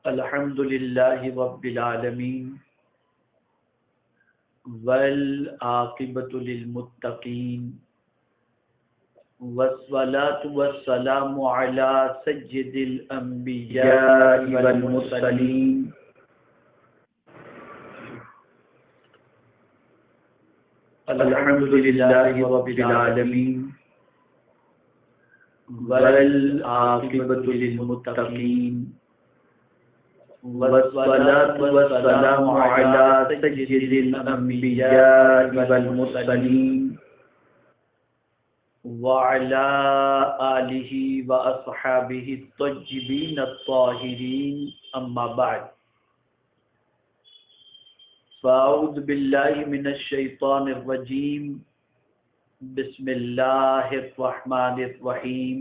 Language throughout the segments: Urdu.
الحمد للہ رب العالمین والعاقبۃ للمتقین والصلاة والسلام علی سید الانبیاء والمرسلین الحمد للہ رب العالمین والعاقبۃ للمتقین والصلاة والسلام على سيد الأنبياء والمرسلين وعلى آله وأصحابه الطيبين الطاهرين أما بعد فأعوذ بالله من الشيطان الرجيم بسم الله الرحمن الرحيم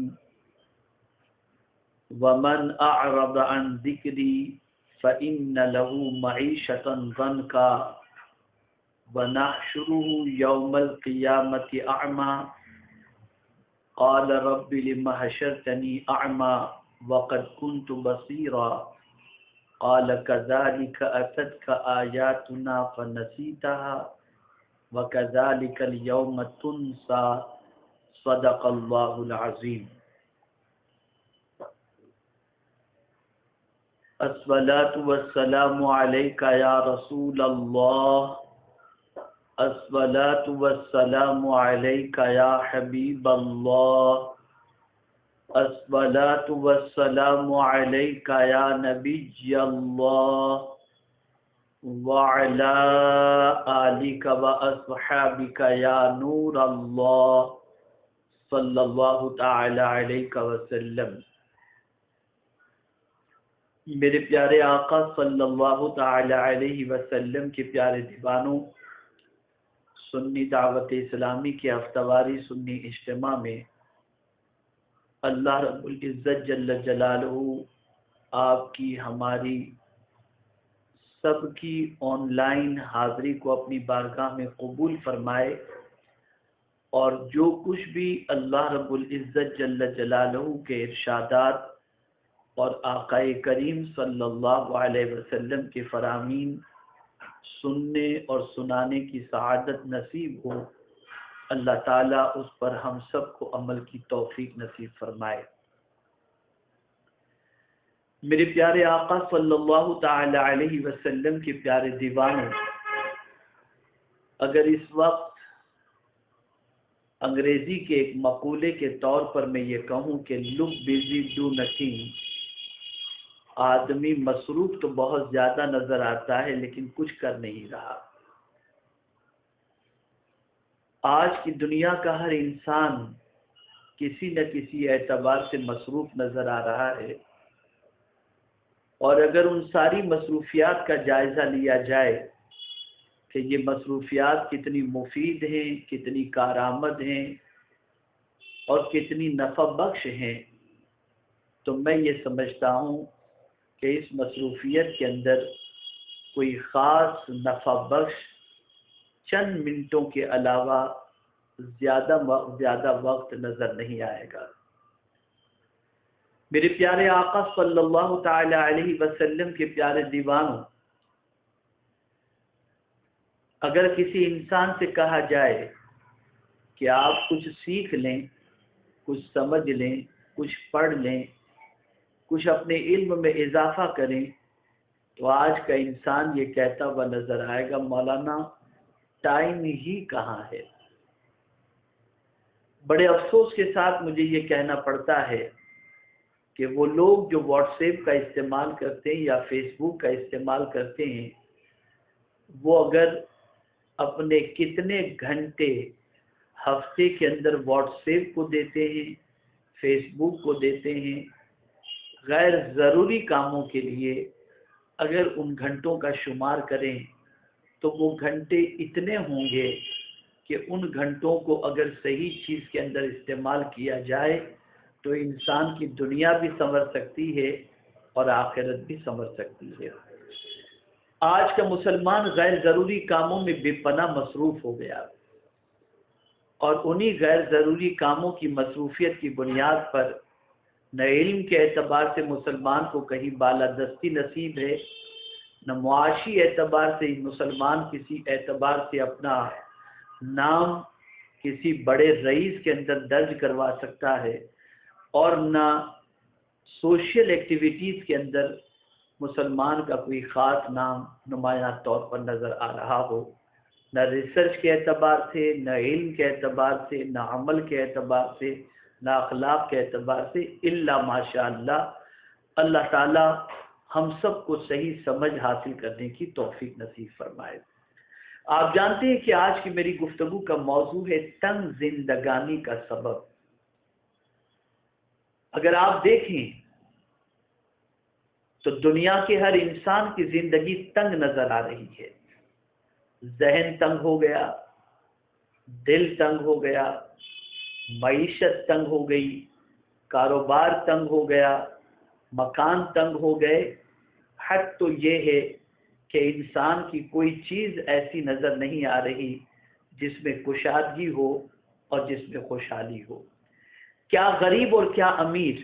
ومن أعرض عن ذكري فإن له معيشة ضنكا ونحشره يوم القيامة أعمى قال رب لم حشرتني أعمى وقد كنت بصيرا قال كذلك أتتك آياتنا فنسيتها وكذلك اليوم تنسى صدق الله العظيم. الصلاة والسلام عليك يا رسول الله الصلاة والسلام عليك يا حبيب الله الصلاة والسلام عليك يا نبي الله وعلى آلك وأصحابك يا نور الله صلى الله تعالى عليك وسلم. میرے پیارے آقا صلی اللہ تعالی علیہ وسلم کے پیارے دیوانوں، سنی دعوت اسلامی کے ہفتہ واری سنی اجتماع میں اللہ رب العزت جل جلالہ آپ کی ہماری سب کی آن لائن حاضری کو اپنی بارگاہ میں قبول فرمائے، اور جو کچھ بھی اللہ رب العزت جل جلالہ کے ارشادات اور آقا کریم صلی اللہ علیہ وسلم کے فرامین سننے اور سنانے کی سعادت نصیب ہو، اللہ تعالیٰ اس پر ہم سب کو عمل کی توفیق نصیب فرمائے. میرے پیارے آقا صلی اللہ تعالی علیہ وسلم کے پیارے دیوانوں، اگر اس وقت انگریزی کے ایک مقولے کے طور پر میں یہ کہوں کہ لک بیزی ڈو نتھنگ، آدمی مصروف تو بہت زیادہ نظر آتا ہے لیکن کچھ کر نہیں رہا. آج کی دنیا کا ہر انسان کسی نہ کسی اعتبار سے مصروف نظر آ رہا ہے، اور اگر ان ساری مصروفیات کا جائزہ لیا جائے کہ یہ مصروفیات کتنی مفید ہیں، کتنی کارآمد ہیں اور کتنی نفع بخش ہیں، تو میں یہ سمجھتا ہوں کہ اس مصروفیت کے اندر کوئی خاص نفع بخش چند منٹوں کے علاوہ زیادہ وقت نظر نہیں آئے گا. میرے پیارے آقا صلی اللہ تعالی علیہ وسلم کے پیارے دیوانوں، اگر کسی انسان سے کہا جائے کہ آپ کچھ سیکھ لیں، کچھ سمجھ لیں، کچھ پڑھ لیں، کچھ اپنے علم میں اضافہ کریں، تو آج کا انسان یہ کہتا ہوا نظر آئے گا مولانا ٹائم ہی کہاں ہے. بڑے افسوس کے ساتھ مجھے یہ کہنا پڑتا ہے کہ وہ لوگ جو واٹس ایپ کا استعمال کرتے ہیں یا فیس بک کا استعمال کرتے ہیں، وہ اگر اپنے کتنے گھنٹے ہفتے کے اندر واٹس ایپ کو دیتے ہیں، فیس بک کو دیتے ہیں، غیر ضروری کاموں کے لیے اگر ان گھنٹوں کا شمار کریں تو وہ گھنٹے اتنے ہوں گے کہ ان گھنٹوں کو اگر صحیح چیز کے اندر استعمال کیا جائے تو انسان کی دنیا بھی سنور سکتی ہے اور آخرت بھی سنور سکتی ہے. آج کا مسلمان غیر ضروری کاموں میں بے پناہ مصروف ہو گیا، اور انہی غیر ضروری کاموں کی مصروفیت کی بنیاد پر نہ علم کے اعتبار سے مسلمان کو کہیں بالادستی نصیب ہے، نہ معاشی اعتبار سے مسلمان کسی اعتبار سے اپنا نام کسی بڑے رئیس کے اندر درج کروا سکتا ہے، اور نہ سوشل ایکٹیویٹیز کے اندر مسلمان کا کوئی خاص نام نمایاں طور پر نظر آ رہا ہو، نہ ریسرچ کے اعتبار سے، نہ علم کے اعتبار سے، نہ عمل کے اعتبار سے، نہ اخلاق کے اعتبار سے، الا ماشاء اللہ۔ اللہ تعالی ہم سب کو صحیح سمجھ حاصل کرنے کی توفیق نصیب فرمائے۔ آپ جانتے ہیں کہ آج کی میری گفتگو کا موضوع ہے تنگ زندگانی کا سبب۔ اگر آپ دیکھیں تو دنیا کے ہر انسان کی زندگی تنگ نظر آ رہی ہے۔ ذہن تنگ ہو گیا، دل تنگ ہو گیا، معیشت تنگ ہو گئی، کاروبار تنگ ہو گیا، مکان تنگ ہو گئے۔ حد تو یہ ہے کہ انسان کی کوئی چیز ایسی نظر نہیں آ رہی جس میں کشادگی ہو اور جس میں خوشحالی ہو۔ کیا غریب اور کیا امیر،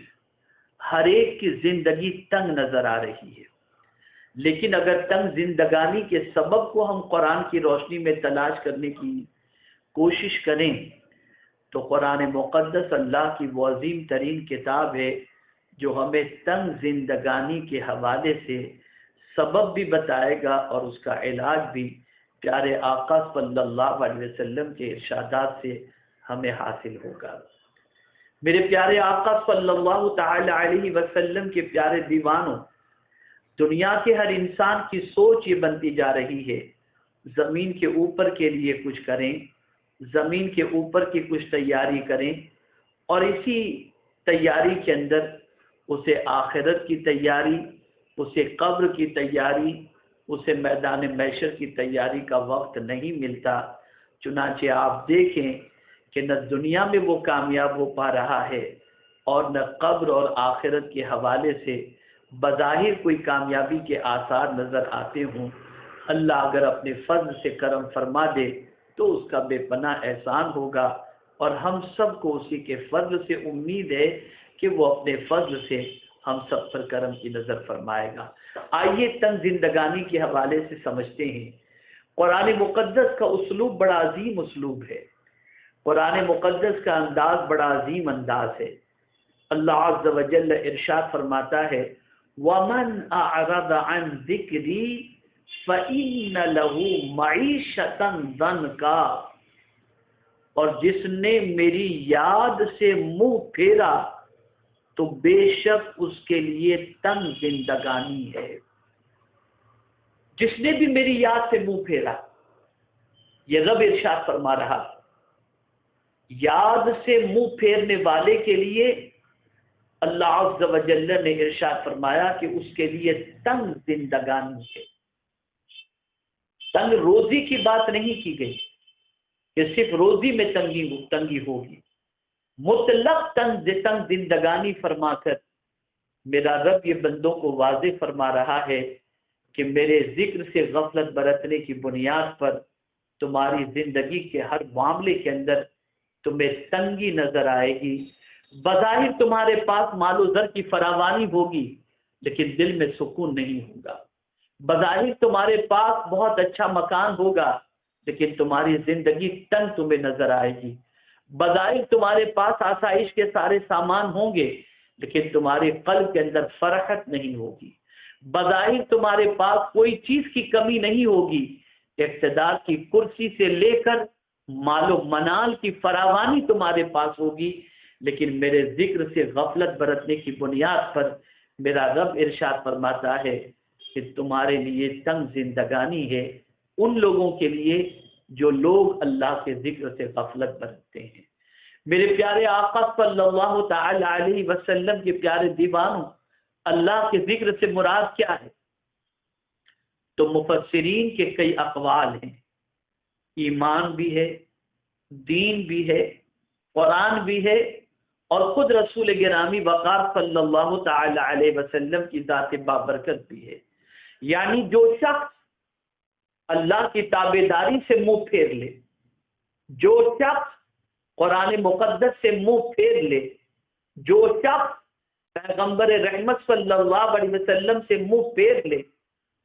ہر ایک کی زندگی تنگ نظر آ رہی ہے۔ لیکن اگر تنگ زندگانی کے سبب کو ہم قرآن کی روشنی میں تلاش کرنے کی کوشش کریں تو قرآن مقدس اللہ کی وہ عظیم ترین کتاب ہے جو ہمیں تنگ زندگانی کے حوالے سے سبب بھی بتائے گا اور اس کا علاج بھی پیارے آقا صلی اللہ علیہ وسلم کے ارشادات سے ہمیں حاصل ہوگا۔ میرے پیارے آقا صلی اللہ تعالی علیہ وسلم کے پیارے دیوانوں، دنیا کے ہر انسان کی سوچ یہ بنتی جا رہی ہے زمین کے اوپر کے لیے کچھ کریں، زمین کے اوپر کی کچھ تیاری کریں، اور اسی تیاری کے اندر اسے آخرت کی تیاری، اسے قبر کی تیاری، اسے میدان محشر کی تیاری کا وقت نہیں ملتا۔ چنانچہ آپ دیکھیں کہ نہ دنیا میں وہ کامیاب ہو پا رہا ہے اور نہ قبر اور آخرت کے حوالے سے بظاہر کوئی کامیابی کے آثار نظر آتے ہوں۔ اللہ اگر اپنے فضل سے کرم فرما دے تو اس کا بے پناہ احسان ہوگا، اور ہم سب کو اسی کے فضل سے امید ہے کہ وہ اپنے فضل سے ہم سب پر کرم کی نظر فرمائے گا۔ آئیے تنگ زندگانی کے حوالے سے سمجھتے ہیں۔ قرآن مقدس کا اسلوب بڑا عظیم اسلوب ہے، قرآن مقدس کا انداز بڑا عظیم انداز ہے۔ اللہ عز و جل ارشاد فرماتا ہے وَمَنْ أَعْرَضَ عَنْ ذِكْرِي فَإِنَّ لَهُ مَعِيشَةً ضَنْكًا، اور جس نے میری یاد سے منہ پھیرا تو بے شک اس کے لیے تنگ زندگانی ہے۔ جس نے بھی میری یاد سے منہ پھیرا، یہ رب ارشاد فرما رہا، یاد سے منہ پھیرنے والے کے لیے اللہ عز و جل نے ارشاد فرمایا کہ اس کے لیے تنگ زندگانی ہے۔ تنگ روزی کی بات نہیں کی گئی کہ صرف روزی میں تنگی ہوگی، مطلق تنگ زندگانی فرما کر میرا رب یہ بندوں کو واضح فرما رہا ہے کہ میرے ذکر سے غفلت برتنے کی بنیاد پر تمہاری زندگی کے ہر معاملے کے اندر تمہیں تنگی نظر آئے گی۔ بظاہر تمہارے پاس مال و زر کی فراوانی ہوگی لیکن دل میں سکون نہیں ہوگا۔ بظاہر تمہارے پاس بہت اچھا مکان ہوگا لیکن تمہاری زندگی تنگ تمہیں نظر آئے گی۔ بظاہر تمہارے پاس آسائش کے سارے سامان ہوں گے لیکن تمہارے قلب کے اندر فرحت نہیں ہوگی۔ بظاہر تمہارے پاس کوئی چیز کی کمی نہیں ہوگی، اقتدار کی کرسی سے لے کر مال و منال کی فراوانی تمہارے پاس ہوگی، لیکن میرے ذکر سے غفلت برتنے کی بنیاد پر میرا رب ارشاد فرماتا ہے کہ تمہارے لیے تنگ زندگانی ہے ان لوگوں کے لیے جو لوگ اللہ کے ذکر سے غفلت برتتے ہیں۔ میرے پیارے آقا صلی اللہ تعالی علیہ وسلم کے پیارے دیوانوں، اللہ کے ذکر سے مراد کیا ہے؟ تو مفسرین کے کئی اقوال ہیں، ایمان بھی ہے، دین بھی ہے، قرآن بھی ہے، اور خود رسول گرامی وقار صلی اللہ تعالی علیہ وسلم کی ذات بابرکت بھی ہے۔ یعنی جو شخص اللہ کی تابعداری سے منہ پھیر لے، جو شخص قرآن مقدس سے منہ پھیر لے، جو شخص پیغمبر رحمت صلی اللہ علیہ وسلم سے منہ پھیر لے،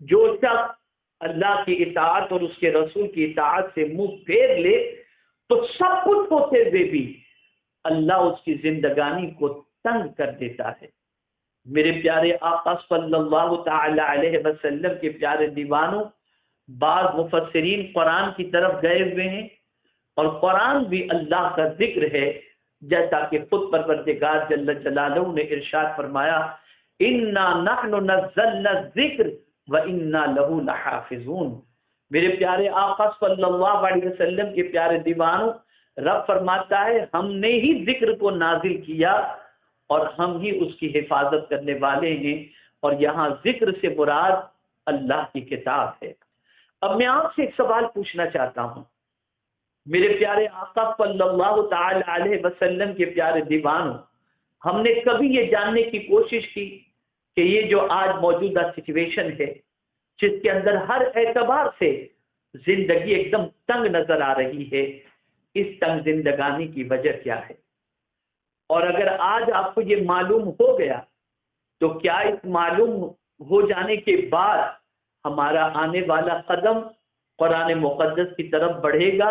جو شخص اللہ کی اطاعت اور اس کے رسول کی اطاعت سے منہ پھیر لے، تو سب کچھ ہوتے ہوئے بھی اللہ اس کی زندگانی کو تنگ کر دیتا ہے۔ میرے پیارے آقا صلی اللہ تعالی علیہ وسلم کے پیارے دیوانوں، بعض مفسرین قرآن کی طرف گئے ہوئے ہیں، اور قرآن بھی اللہ کا ذکر ہے، جیسا کہ خود پروردگار جل جلالہ نے ارشاد فرمایا اِنَّا نَحْنُ نَزَّلْنَا الذِّكْرَ وَإِنَّا لَهُ لَحَافِظُونَ۔ میرے پیارے آقا صلی اللہ علیہ وسلم کے پیارے دیوانوں، رب فرماتا ہے ہم نے ہی ذکر کو نازل کیا اور ہم ہی اس کی حفاظت کرنے والے ہیں، اور یہاں ذکر سے مراد اللہ کی کتاب ہے۔ اب میں آپ سے ایک سوال پوچھنا چاہتا ہوں، میرے پیارے آقا صلی اللہ تعالی علیہ وسلم کے پیارے دیوانوں، ہم نے کبھی یہ جاننے کی کوشش کی کہ یہ جو آج موجودہ سچویشن ہے، جس کے اندر ہر اعتبار سے زندگی ایک دم تنگ نظر آ رہی ہے، اس تنگ زندگانی کی وجہ کیا ہے؟ اور اگر آج آپ کو یہ معلوم ہو گیا تو کیا اس معلوم ہو جانے کے بعد ہمارا آنے والا قدم قرآن مقدس کی طرف بڑھے گا،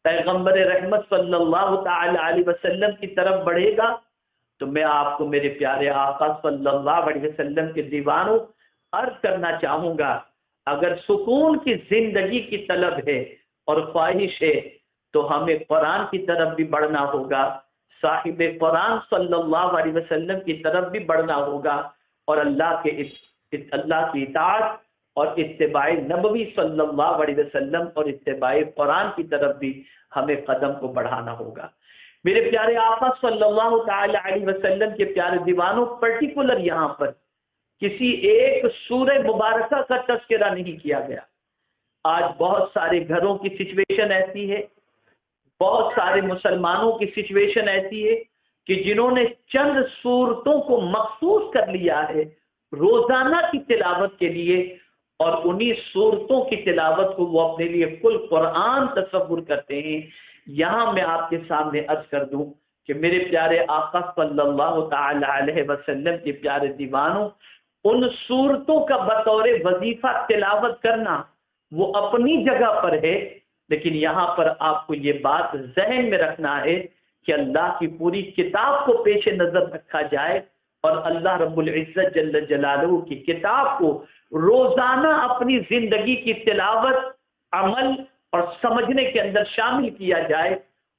پیغمبر رحمت صلی اللہ تعالی علیہ وسلم کی طرف بڑھے گا؟ تو میں آپ کو میرے پیارے آقا صلی اللہ علیہ وسلم کے دیوانوں عرض کرنا چاہوں گا، اگر سکون کی زندگی کی طلب ہے اور خواہش ہے تو ہمیں قرآن کی طرف بھی بڑھنا ہوگا، صاحب قرآن صلی اللہ علیہ وسلم کی طرف بھی بڑھنا ہوگا، اور اللہ کی اطاعت اور اتباع نبوی صلی اللہ علیہ وسلم اور اتباع قرآن کی طرف بھی ہمیں قدم کو بڑھانا ہوگا۔ میرے پیارے آقا صلی اللہ تعالی علیہ وسلم کے پیارے دیوانوں، پرٹیکولر یہاں پر کسی ایک سورہ مبارکہ کا تذکرہ نہیں کیا گیا۔ آج بہت سارے گھروں کی سچویشن ایسی ہے، بہت سارے مسلمانوں کی سچویشن ایسی ہے کہ جنہوں نے چند صورتوں کو مخصوص کر لیا ہے روزانہ کی تلاوت کے لیے، اور انہی صورتوں کی تلاوت کو وہ اپنے لیے کل قرآن تصور کرتے ہیں۔ یہاں میں آپ کے سامنے عرض کر دوں کہ میرے پیارے آقا صلی اللہ تعالی علیہ وسلم کے پیارے دیوانوں، ان صورتوں کا بطور وظیفہ تلاوت کرنا وہ اپنی جگہ پر ہے، لیکن یہاں پر آپ کو یہ بات ذہن میں رکھنا ہے کہ اللہ کی پوری کتاب کو پیش نظر رکھا جائے، اور اللہ رب العزت جل جلالہ کی کتاب کو روزانہ اپنی زندگی کی تلاوت، عمل اور سمجھنے کے اندر شامل کیا جائے۔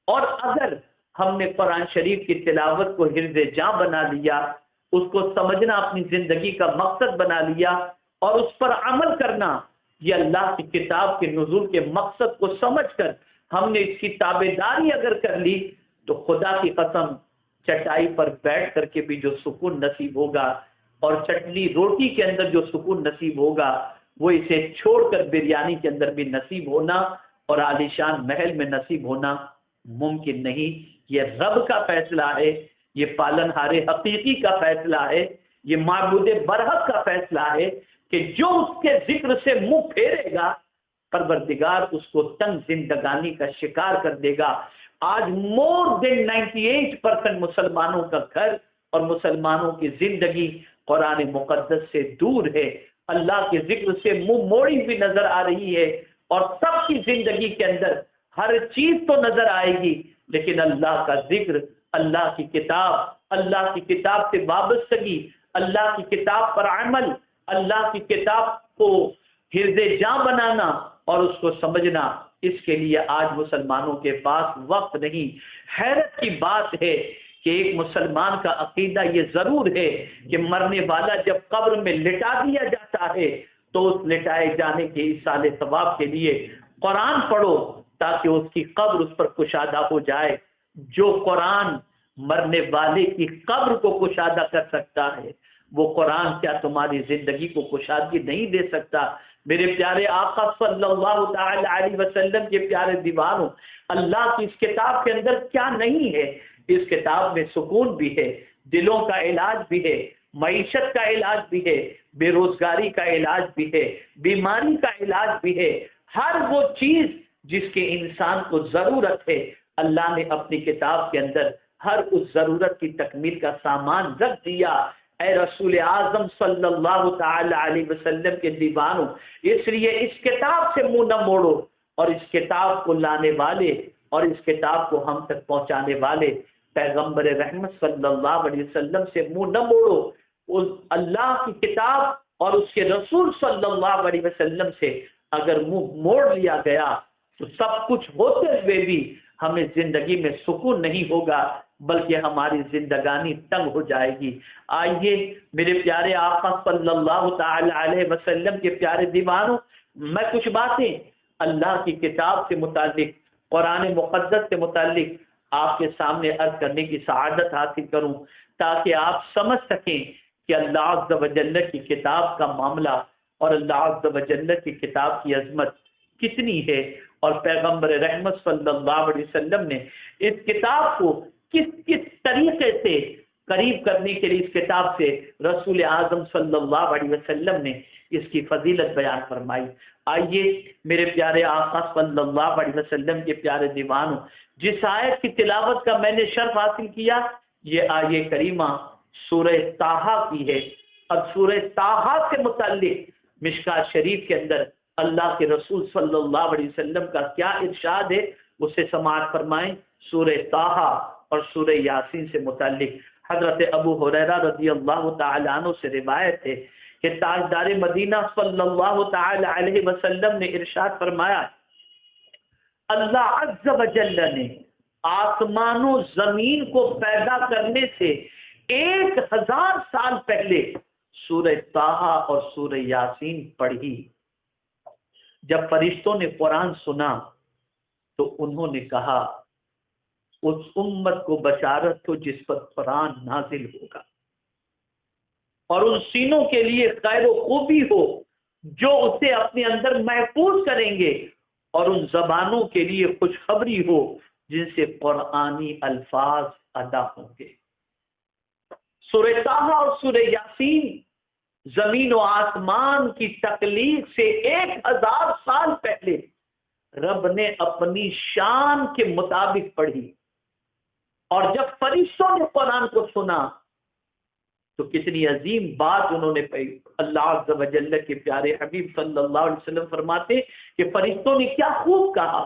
اور اگر ہم نے قرآن شریف کی تلاوت کو حرز جاں بنا لیا، اس کو سمجھنا اپنی زندگی کا مقصد بنا لیا اور اس پر عمل کرنا، یہ اللہ کی کتاب کے نزول کے مقصد کو سمجھ کر ہم نے اس کی تابعداری اگر کر لی، تو خدا کی قسم چٹائی پر بیٹھ کر کے بھی جو سکون نصیب ہوگا اور چٹنی روٹی کے اندر جو سکون نصیب ہوگا، وہ اسے چھوڑ کر بریانی کے اندر بھی نصیب ہونا اور عالیشان محل میں نصیب ہونا ممکن نہیں۔ یہ رب کا فیصلہ ہے، یہ پالنہار حقیقی کا فیصلہ ہے، یہ معبود برحق کا فیصلہ ہے کہ جو اس کے ذکر سے منہ پھیرے گا، پروردگار اس کو تنگ زندگانی کا شکار کر دے گا۔ آج مور دین 98% مسلمانوں کا گھر اور مسلمانوں کی زندگی قرآن مقدس سے دور ہے، اللہ کے ذکر سے منہ موڑی بھی نظر آ رہی ہے، اور سب کی زندگی کے اندر ہر چیز تو نظر آئے گی، لیکن اللہ کا ذکر، اللہ کی کتاب سے وابستگی، اللہ کی کتاب پر عمل، اللہ کی کتاب کو حرز جاں بنانا اور اس کو سمجھنا، اس کے لیے آج مسلمانوں کے پاس وقت نہیں۔ حیرت کی بات ہے کہ ایک مسلمان کا عقیدہ یہ ضرور ہے کہ مرنے والا جب قبر میں لٹا دیا جاتا ہے تو اس لٹائے جانے کے ایصال ثواب کے لیے قرآن پڑھو تاکہ اس کی قبر اس پر کشادہ ہو جائے۔ جو قرآن مرنے والے کی قبر کو کشادہ کر سکتا ہے، وہ قرآن کیا تمہاری زندگی کو کشادگی نہیں دے سکتا؟ میرے پیارے آقا صلی اللہ تعالی علیہ وسلم کے پیارے دیوانوں، اللہ کی اس کتاب کے اندر کیا نہیں ہے؟ اس کتاب میں سکون بھی ہے، دلوں کا علاج بھی ہے، معیشت کا علاج بھی ہے، بے روزگاری کا علاج بھی ہے، بیماری کا علاج بھی ہے۔ ہر وہ چیز جس کے انسان کو ضرورت ہے، اللہ نے اپنی کتاب کے اندر ہر اس ضرورت کی تکمیل کا سامان رکھ دیا۔ اے رسول اعظم صلی اللہ تعالی علیہ وسلم کے دیوانوں، اس لیے اس کتاب سے منہ نہ موڑو، اور اس کتاب کو لانے والے اور اس کتاب کو ہم تک پہنچانے والے پیغمبر رحمت صلی اللہ علیہ وسلم سے منہ نہ موڑو۔ اس اللہ کی کتاب اور اس کے رسول صلی اللہ علیہ وسلم سے اگر منہ موڑ لیا گیا تو سب کچھ ہوتے ہوئے بھی ہمیں زندگی میں سکون نہیں ہوگا، بلکہ ہماری زندگانی تنگ ہو جائے گی۔ آئیے میرے پیارے آقا صلی اللہ تعالی علیہ وسلم کے پیارے دیوانوں، میں کچھ باتیں اللہ کی کتاب سے متعلق، قرآن مقدس سے متعلق آپ کے سامنے عرض کرنے کی سعادت حاصل کروں، تاکہ آپ سمجھ سکیں کہ اللہ عز و جل کی کتاب کا معاملہ اور اللہ عز و جل کی کتاب کی عظمت کتنی ہے، اور پیغمبر رحمت صلی اللہ علیہ وسلم نے اس کتاب کو کس کس طریقے سے قریب کرنے کے لیے اس کتاب سے رسول اعظم صلی اللہ علیہ وسلم نے اس کی فضیلت بیان فرمائی۔ آئیے میرے پیارے آقا صلی اللہ علیہ وسلم کے پیارے دیوانوں، جس آیت کی تلاوت کا میں نے شرف حاصل کیا، یہ آیت کریمہ سورہ طٰہٰ کی ہے۔ اب سورہ طٰہٰ سے متعلق مشکوٰۃ شریف کے اندر اللہ کے رسول صلی اللہ علیہ وسلم کا کیا ارشاد ہے، اسے سماعت فرمائیں۔ سورہ طٰہٰ اور سورہ یاسین سے متعلق حضرت ابو ہریرہ رضی اللہ تعالی عنہ سے روایت ہے کہ تاجدار مدینہ صلی اللہ تعالی علیہ وسلم نے ارشاد فرمایا، اللہ عز و جل نے آسمان و زمین کو پیدا کرنے سے 1000 سال پہلے سورہ طٰہٰ اور سورہ یاسین پڑھی۔ جب فرشتوں نے قرآن سنا تو انہوں نے کہا اس امت کو بشارت ہو جس پر قرآن نازل ہوگا، اور ان سینوں کے لیے خیر و خوبی ہو جو اسے اپنے اندر محفوظ کریں گے، اور ان زبانوں کے لیے خوشخبری ہو جن سے قرآنی الفاظ ادا ہوں گے۔ سورہ طٰہٰ اور سورہ یاسین زمین و آسمان کی تخلیق سے 1000 سال پہلے رب نے اپنی شان کے مطابق پڑھی، اور جب فرشتوں نے قرآن کو سنا تو کتنی عظیم بات انہوں نے پڑھی۔ اللہ عز و جل کے پیارے حبیب صلی اللہ علیہ وسلم فرماتے کہ فرشتوں نے کیا خوب کہا،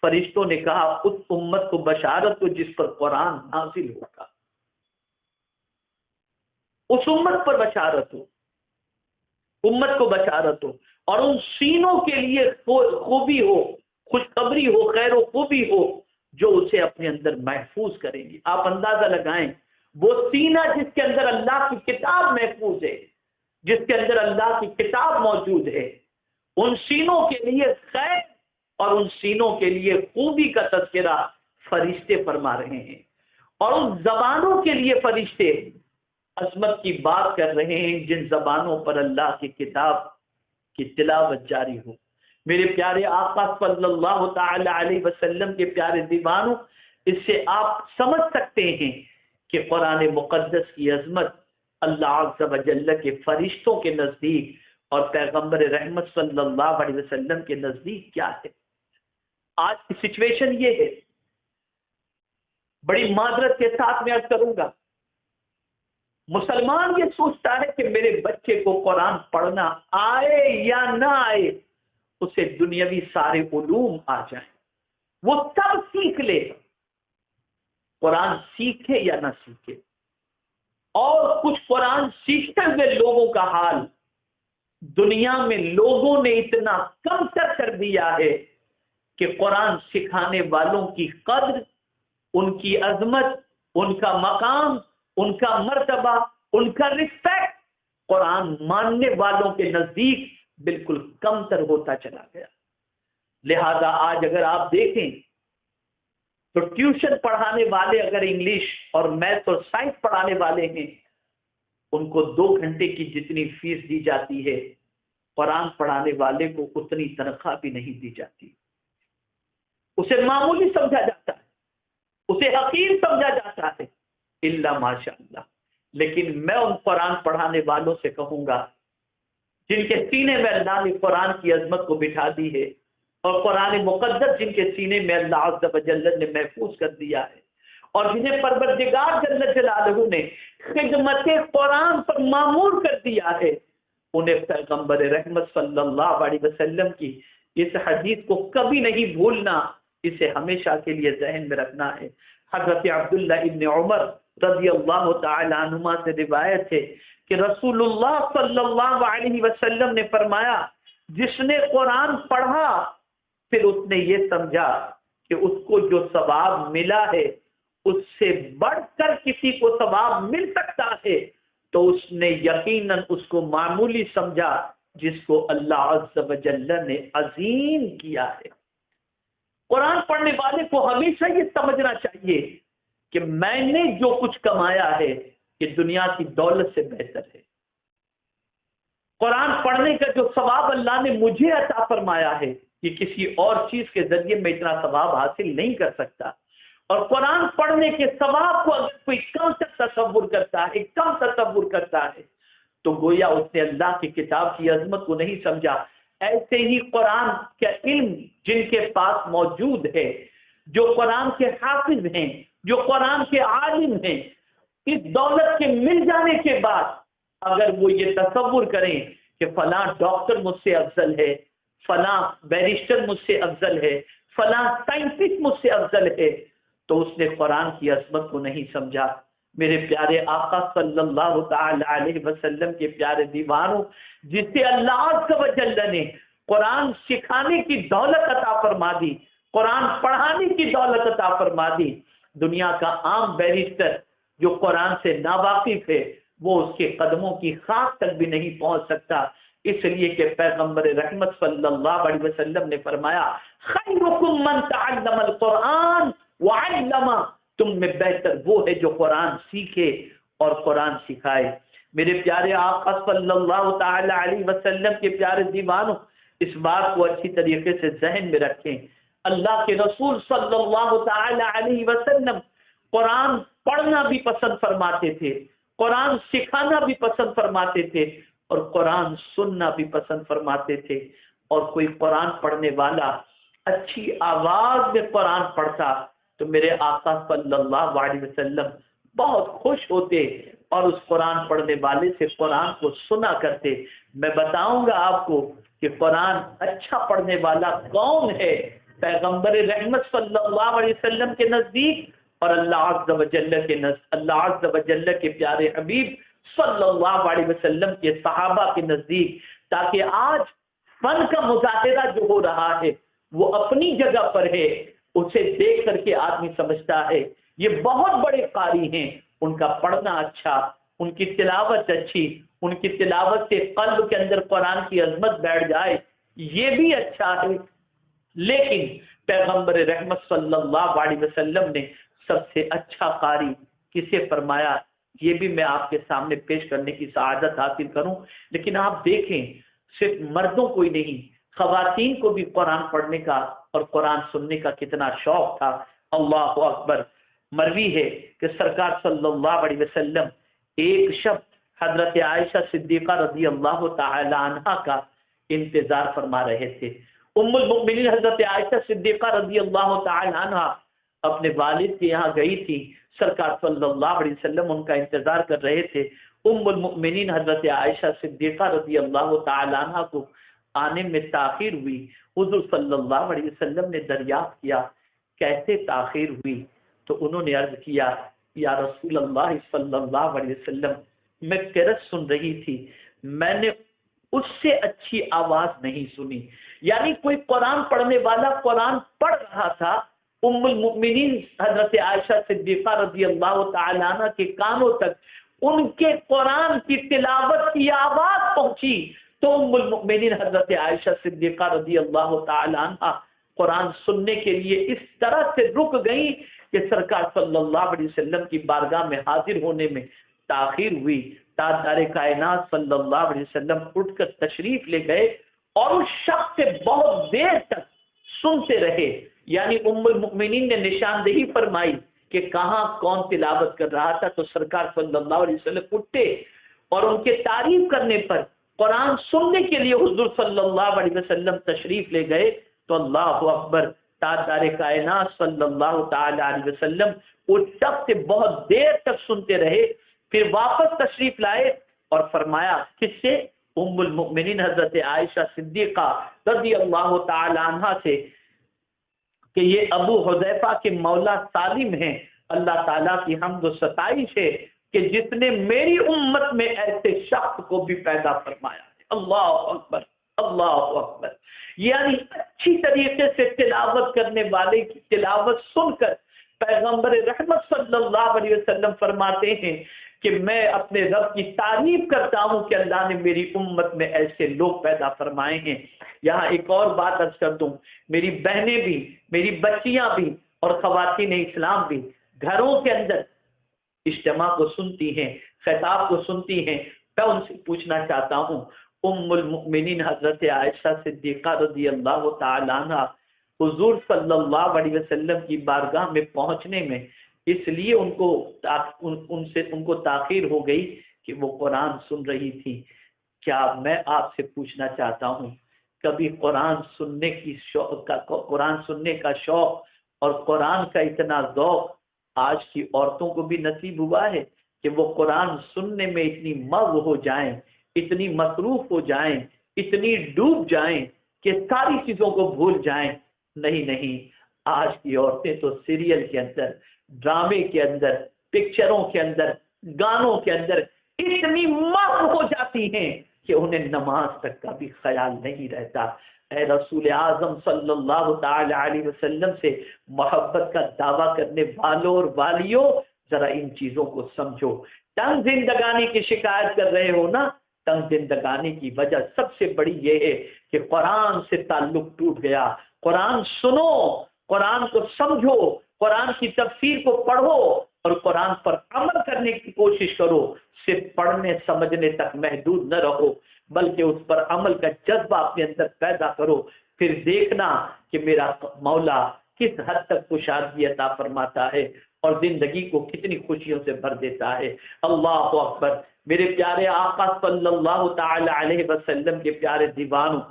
فرشتوں نے کہا اس امت کو بشارت ہو جس پر قرآن نازل ہوگا، اس امت پر بشارت ہو، امت کو بشارت ہو، اور ان سینوں کے لیے خوبی ہو، خوشخبری ہو، خیر و خوبی ہو جو اسے اپنے اندر محفوظ کریں گی۔ آپ اندازہ لگائیں وہ سینہ جس کے اندر اللہ کی کتاب محفوظ ہے، جس کے اندر اللہ کی کتاب موجود ہے، ان سینوں کے لیے خیر اور ان سینوں کے لیے خوبی کا تذکرہ فرشتے فرما رہے ہیں، اور ان زبانوں کے لیے فرشتے عظمت کی بات کر رہے ہیں جن زبانوں پر اللہ کی کتاب کی تلاوت جاری ہو۔ میرے پیارے آقا صلی اللہ تعالی علیہ وسلم کے پیارے دیوانوں، اس سے آپ سمجھ سکتے ہیں کہ قرآن مقدس کی عظمت اللہ عز و جل کے فرشتوں کے نزدیک اور پیغمبر رحمت صلی اللہ علیہ وسلم کے نزدیک کیا ہے۔ آج کی سچویشن یہ ہے، بڑی معذرت کے ساتھ میں عرض کروں گا، مسلمان یہ سوچتا ہے کہ میرے بچے کو قرآن پڑھنا آئے یا نہ آئے، اسے دنیاوی سارے علوم آ جائیں، وہ سب سیکھ لے، قرآن سیکھے یا نہ سیکھے۔ اور کچھ قرآن سیکھتے ہوئے لوگوں کا حال دنیا میں لوگوں نے اتنا کم کر دیا ہے کہ قرآن سکھانے والوں کی قدر، ان کی عظمت، ان کا مقام، ان کا مرتبہ، ان کا رسپیکٹ قرآن ماننے والوں کے نزدیک بالکل کم تر ہوتا چلا گیا۔ لہذا آج اگر آپ دیکھیں تو ٹیوشن پڑھانے والے اگر انگلش اور میتھ اور سائنس پڑھانے والے ہیں، ان کو 2 گھنٹے کی جتنی فیس دی جاتی ہے، قرآن پڑھانے والے کو اتنی تنخواہ بھی نہیں دی جاتی، اسے معمولی سمجھا جاتا ہے، اسے حقیر سمجھا جاتا ہے، الا ماشاء اللہ۔ لیکن میں ان قرآن پڑھانے والوں سے کہوں گا جن کے سینے میں اللہ نے قرآن کی عظمت کو بٹھا دی ہے، اور قرآن مقدس جن کے سینے میں اللہ عز و جل نے محفوظ کر دیا ہے، اور جنہیں پروردگار جل جلالہ نے خدمت قرآن پر معمور کر دیا ہے، انہیں پیغمبر رحمت صلی اللہ علیہ وسلم کی اس حدیث کو کبھی نہیں بھولنا، اسے ہمیشہ کے لیے ذہن میں رکھنا ہے۔ حضرت عبداللہ ابن عمر رضی اللہ تعالی عنہما سے روایت ہے کہ رسول اللہ صلی اللہ علیہ وسلم نے فرمایا، جس نے قرآن پڑھا پھر اس نے یہ سمجھا کہ اس کو جو ثواب ملا ہے اس سے بڑھ کر کسی کو ثواب مل سکتا ہے، تو اس نے یقیناً اس کو معمولی سمجھا جس کو اللہ عز و جل نے عظیم کیا ہے۔ قرآن پڑھنے والے کو ہمیشہ یہ سمجھنا چاہیے کہ میں نے جو کچھ کمایا ہے یہ دنیا کی دولت سے بہتر ہے۔ قرآن پڑھنے کا جو ثواب اللہ نے مجھے عطا فرمایا ہے یہ کسی اور چیز کے ذریعے میں اتنا ثواب حاصل نہیں کر سکتا۔ اور قرآن پڑھنے کے ثواب کو اگر کوئی کم تصور کرتا ہے تو گویا اس نے اللہ کی کتاب کی عظمت کو نہیں سمجھا۔ ایسے ہی قرآن کا علم جن کے پاس موجود ہے، جو قرآن کے حافظ ہیں، جو قرآن کے عالم ہیں، اس دولت کے مل جانے کے بعد اگر وہ یہ تصور کریں کہ فلاں ڈاکٹر مجھ سے افضل ہے، فلاں بیرسٹر مجھ سے افضل ہے، فلاں سائنٹسٹ مجھ سے افضل ہے، تو اس نے قرآن کی عظمت کو نہیں سمجھا۔ میرے پیارے آقا صلی اللہ تعالی علیہ وسلم کے پیارے دیوانوں، جسے اللہ عز و جل نے قرآن سکھانے کی دولت عطا فرما دی، قرآن پڑھانے کی دولت عطا فرما دی، دنیا کا عام بیرسٹر جو قرآن سے ناواقف ہے وہ اس کے قدموں کی خاک تک بھی نہیں پہنچ سکتا، اس لیے کہ پیغمبر رحمت صلی اللہ علیہ وسلم نے فرمایا، خیرکم من تعلم القرآن وعلمہ، تم میں بہتر وہ ہے جو قرآن سیکھے اور قرآن سکھائے۔ میرے پیارے آقا صلی اللہ تعالی علیہ وسلم کے پیارے دیوانوں، اس بات کو اچھی طریقے سے ذہن میں رکھیں، اللہ کے رسول صلی اللہ تعالی علیہ وسلم قرآن پڑھنا بھی پسند فرماتے تھے، قرآن سکھانا بھی پسند فرماتے تھے، اور قرآن سننا بھی پسند فرماتے تھے۔ اور کوئی قرآن پڑھنے والا اچھی آواز میں قرآن پڑھتا تو میرے آقا صلی اللہ علیہ وسلم بہت خوش ہوتے اور اس قرآن پڑھنے والے سے قرآن کو سنا کرتے۔ میں بتاؤں گا آپ کو کہ قرآن اچھا پڑھنے والا کون ہے پیغمبر رحمت صلی اللہ علیہ وسلم کے نزدیک اور اللہ عز و جل کے پیارے حبیب صلی اللہ علیہ وسلم کے صحابہ کے نزدیک، تاکہ آج فن کا مظاہرہ جو ہو رہا ہے وہ اپنی جگہ پر ہے، اسے دیکھ کر کے آدمی سمجھتا ہے یہ بہت بڑے قاری ہیں، ان کا پڑھنا اچھا، ان کی تلاوت اچھی، ان کی تلاوت سے قلب کے اندر قرآن کی عظمت بیٹھ جائے، یہ بھی اچھا ہے۔ لیکن پیغمبر رحمت صلی اللہ علیہ وسلم نے سب سے اچھا قاری کسے فرمایا، یہ بھی میں آپ کے سامنے پیش کرنے کی سعادت حاصل کروں۔ لیکن آپ دیکھیں، صرف مردوں کو ہی نہیں، خواتین کو بھی قرآن پڑھنے کا اور قرآن سننے کا کتنا شوق تھا۔ اللہ اکبر۔ مروی ہے کہ سرکار صلی اللہ علیہ وسلم ایک شب حضرت عائشہ صدیقہ رضی اللہ تعالی عنہا کا انتظار فرما رہے تھے۔ ام المؤمنین حضرت عائشہ صدیقہ رضی اللہ تعالی عنہا اپنے والد کے یہاں گئی تھی، سرکار صلی اللہ علیہ وسلم ان کا انتظار کر رہے تھے۔ ام المؤمنین حضرت عائشہ صدیقہ رضی اللہ تعالی عنہا کو آنے میں تاخیر ہوئی۔ حضور صلی اللہ علیہ وسلم نے دریافت کیا کیسے تاخیر ہوئی، تو انہوں نے عرض کیا، یا رسول اللہ صلی اللہ علیہ وسلم، میں قرأت سن رہی تھی، میں نے اس سے اچھی آواز نہیں سنی۔ یعنی کوئی قرآن پڑھنے والا قرآن پڑھ رہا تھا، ام المؤمنین حضرت عائشہ صدیقہ رضی اللہ تعالی عنہ کے کانوں تک ان کے قرآن کی تلاوت کی آواز پہنچی، تو ام المؤمنین حضرت عائشہ صدیقہ رضی اللہ تعالی عنہ قرآن سننے کے لیے اس طرح سے رک گئی کہ سرکار صلی اللہ علیہ وسلم کی بارگاہ میں حاضر ہونے میں تاخیر ہوئی۔ تاجدار کائنات صلی اللہ علیہ وسلم اٹھ کر تشریف لے گئے اور اس شخص سے بہت دیر تک سنتے رہے۔ یعنی ام المؤمنین نے نشاندہی فرمائی کہ کہاں کون تلاوت کر رہا تھا، تو سرکار صلی اللہ علیہ وسلم اٹھے اور ان کے تعریف کرنے پر قرآن سننے کے لیے حضور صلی اللہ علیہ وسلم تشریف لے گئے۔ تو اللہ اکبر، تاجدار کائنات صلی اللہ تعالی علیہ وسلم اس شخص سے بہت دیر تک سنتے رہے، پھر واپس تشریف لائے اور فرمایا، کس سے؟ ام المؤمنین حضرت عائشہ صدیقہ رضی اللہ تعالی عنہا سے، کہ یہ ابو حذیفہ کے مولا سالم ہیں، اللہ تعالیٰ کی حمد و ستائش ہے کہ جس نے میری امت میں ایسے شخص کو بھی پیدا فرمایا ہے۔ اللہ اکبر، اللہ اکبر۔ یعنی اچھی طریقے سے تلاوت کرنے والے کی تلاوت سن کر پیغمبر رحمت صلی اللہ علیہ وسلم فرماتے ہیں کہ میں اپنے رب کی تعریف کرتا ہوں کہ اللہ نے میری امت میں ایسے لوگ پیدا فرمائے ہیں۔ یہاں ایک اور بات عرض کر دوں، میری بہنیں بھی، میری بچیاں بھی اور خواتین اسلام بھی گھروں کے اندر اجتماع کو سنتی ہیں، خطاب کو سنتی ہیں، میں ان سے پوچھنا چاہتا ہوں، ام المؤمنین حضرت عائشہ صدیقہ رضی اللہ تعالی عنہ حضور صلی اللہ علیہ وسلم کی بارگاہ میں پہنچنے میں اس لیے ان کو تاخیر ہو گئی کہ وہ قرآن سن رہی تھی۔ کیا میں آپ سے پوچھنا چاہتا ہوں، کبھی قرآن سننے کا شوق اور قرآن کا اتنا ذوق آج کی عورتوں کو بھی نصیب ہوا ہے کہ وہ قرآن سننے میں اتنی مغ ہو جائیں، اتنی مصروف ہو جائیں، اتنی ڈوب جائیں کہ ساری چیزوں کو بھول جائیں؟ نہیں، آج کی عورتیں تو سیریل کے اندر، ڈرامے کے اندر، پکچروں کے اندر، گانوں کے اندر اتنی مغ ہو جاتی ہیں کہ انہیں نماز تک کا بھی خیال نہیں رہتا۔ اے رسول اعظم صلی اللہ تعالی علیہ وسلم سے محبت کا دعویٰ کرنے والوں اور والیوں، ذرا ان چیزوں کو سمجھو۔ تنگ زندگانی کی شکایت کر رہے ہو نا، تنگ زندگانی کی وجہ سب سے بڑی یہ ہے کہ قرآن سے تعلق ٹوٹ گیا۔ قرآن سنو، قرآن کو سمجھو، قرآن کی تفسیر کو پڑھو اور قرآن پر عمل کرنے کی کوشش کرو۔ صرف پڑھنے سمجھنے تک محدود نہ رہو، بلکہ اس پر عمل کا جذبہ اپنے اندر پیدا کرو، پھر دیکھنا کہ میرا مولا کس حد تک کشادگی عطا فرماتا ہے اور زندگی کو کتنی خوشیوں سے بھر دیتا ہے۔ اللہ اکبر۔ میرے پیارے آقا صلی اللہ تعالی علیہ وسلم کے پیارے دیوانوں،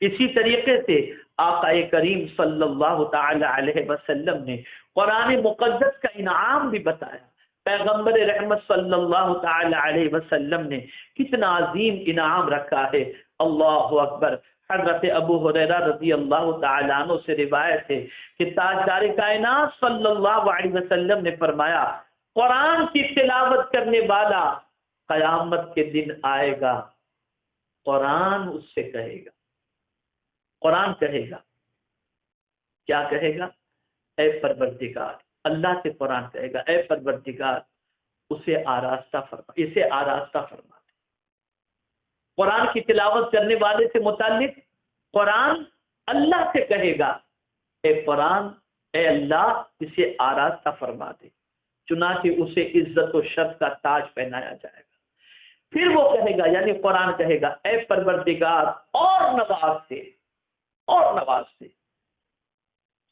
اسی طریقے سے آقا کریم صلی اللہ تعالی علیہ وسلم نے قرآن مقدس کا انعام بھی بتایا۔ پیغمبر رحمت صلی اللہ تعالی علیہ وسلم نے کتنا عظیم انعام رکھا ہے۔ اللہ اکبر۔ حضرت ابو ہریرہ رضی اللہ تعالیٰ عنہ سے روایت ہے کہ تاجدار کائنات صلی اللہ علیہ وسلم نے فرمایا، قرآن کی تلاوت کرنے والا قیامت کے دن آئے گا، قرآن اس سے کہے گا، قرآن کہے گا، کیا کہے گا؟ اے پروردگار، اللہ سے قرآن کہے گا، اے پروردگار اسے آراستہ فرما، اسے آراستہ فرما۔ قرآن کی تلاوت کرنے والے سے متعلق قرآن اللہ سے کہے گا، اے قرآن، اے اللہ اسے آراستہ فرما دے، چنانچہ اسے عزت و شرف کا تاج پہنایا جائے گا۔ پھر وہ کہے گا، یعنی قرآن کہے گا، اے پروردگار اور نواز سے، اور نواز سے۔